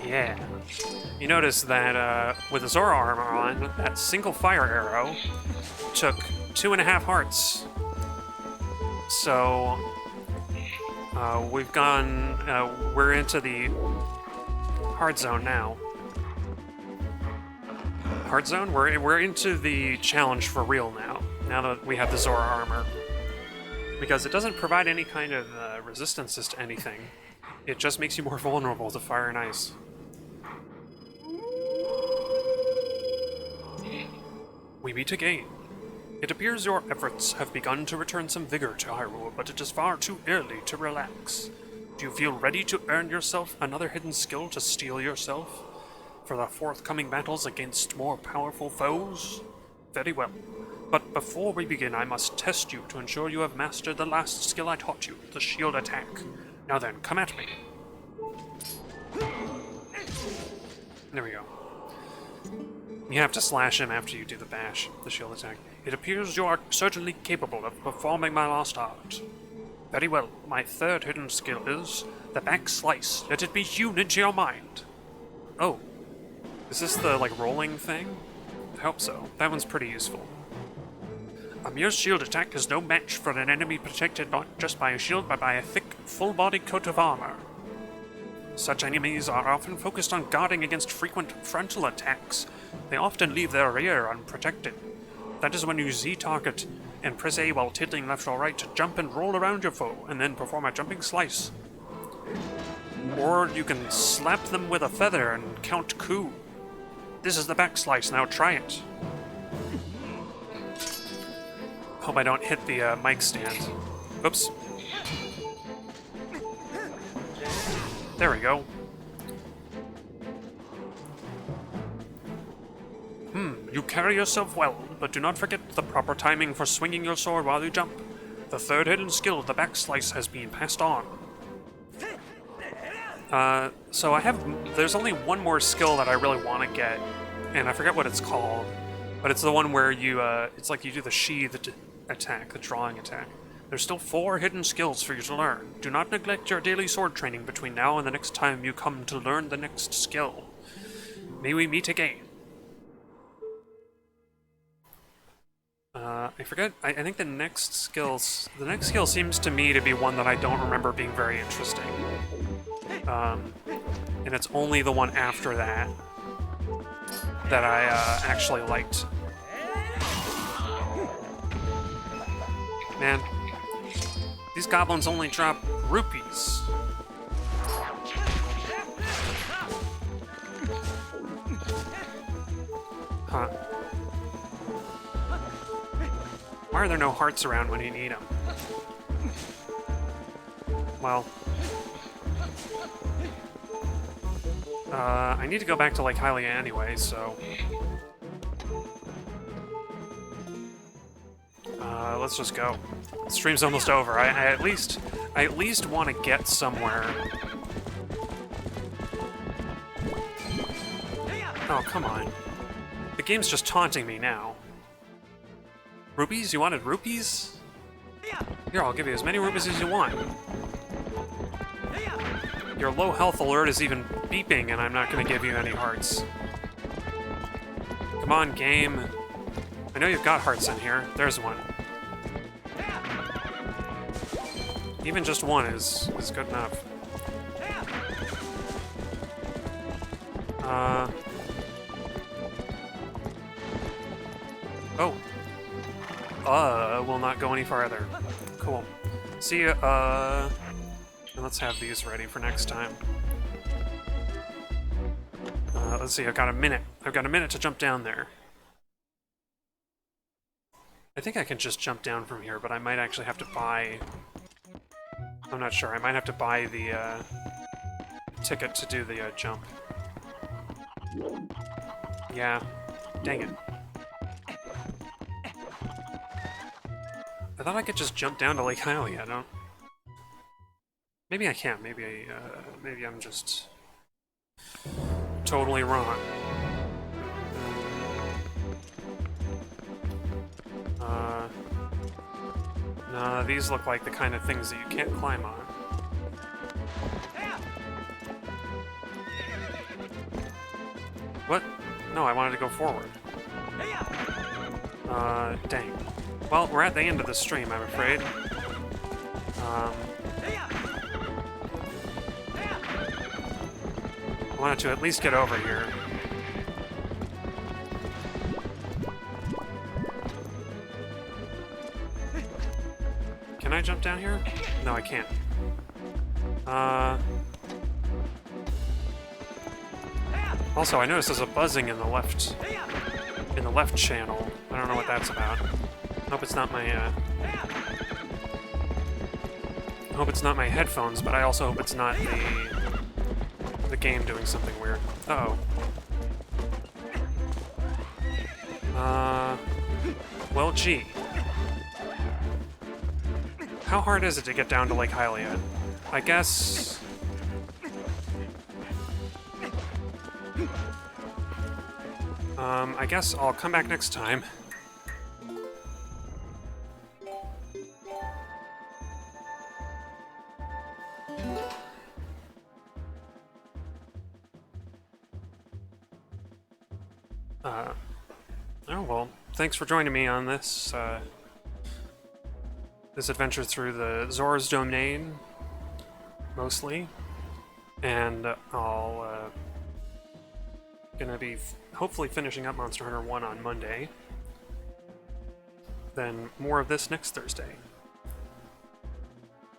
Yeah. You notice that with the Zora Armor on, that single fire arrow took 2.5 hearts. So... we've gone... we're into the Hard zone now. Hard zone? We're into the challenge for real now. Now that we have the Zora Armor. Because it doesn't provide any kind of resistances to anything. It just makes you more vulnerable to fire and ice. We meet again. It appears your efforts have begun to return some vigor to Hyrule, but it is far too early to relax. Do you feel ready to earn yourself another hidden skill to steel yourself for the forthcoming battles against more powerful foes? Very well. But before we begin, I must test you to ensure you have mastered the last skill I taught you, the shield attack. Now then, come at me. There we go. You have to slash him after you do the bash, the shield attack. It appears you are certainly capable of performing my lost art. Very well, my third hidden skill is the back slice. Let it be hewn into your mind. Oh. Is this the, like, rolling thing? I hope so. That one's pretty useful. A mere shield attack is no match for an enemy protected not just by a shield, but by a thick, full-body coat of armor. Such enemies are often focused on guarding against frequent frontal attacks. They often leave their rear unprotected. That is when you Z-target and press A while tilting left or right to jump and roll around your foe, and then perform a jumping slice. Or you can slap them with a feather and count coup. This is the back slice, now try it. Hope I don't hit the mic stand. Oops. There we go. You carry yourself well, but do not forget the proper timing for swinging your sword while you jump. The third hidden skill, the back slice, has been passed on. So there's only one more skill that I really want to get, and I forget what it's called, but it's the one where you, it's like you do the sheathed attack, the drawing attack. There's still 4 hidden skills for you to learn. Do not neglect your daily sword training between now and the next time you come to learn the next skill. May we meet again. I forget, I think the next skill seems to me to be one that I don't remember being very interesting. And it's only the one after that that I actually liked. Man, these goblins only drop rupees. Huh. Why are there no hearts around when you need them? Well... I need to go back to Lake Hylia anyway, so... let's just go. The stream's almost over. I at least want to get somewhere. Oh, come on. The game's just taunting me now. Rupees? You wanted rupees? Here, I'll give you as many rupees as you want. Your low health alert is even beeping, and I'm not going to give you any hearts. Come on, game. I know you've got hearts in here. There's one. Even just one is good enough. Will not go any farther. Cool. See ya, let's have these ready for next time. Let's see, I've got a minute. I've got a minute to jump down there. I think I can just jump down from here, but I might actually have to buy... I'm not sure. I might have to buy the ticket to do the jump. Yeah. Dang it. I thought I could just jump down to Lake Hylia. I don't... Maybe I can't. Maybe I'm just totally wrong. No, these look like the kind of things that you can't climb on. What? No, I wanted to go forward. Dang. Well, we're at the end of the stream, I'm afraid. wanted to at least get over here. Can I jump down here? No, I can't. Also, I noticed there's a buzzing in the left channel. I don't know what that's about. I hope it's not my I hope it's not my headphones, but I also hope it's not the game doing something weird. Uh-oh. Well, gee. How hard is it to get down to Lake Hylia? I guess... I guess I'll come back next time. Oh well, thanks for joining me on this, this adventure through the Zora's Domain, mostly. And I'll, gonna be hopefully finishing up Monster Hunter 1 on Monday. Then more of this next Thursday.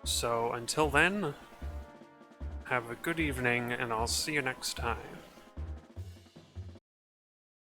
So until then, have a good evening, and I'll see you next time.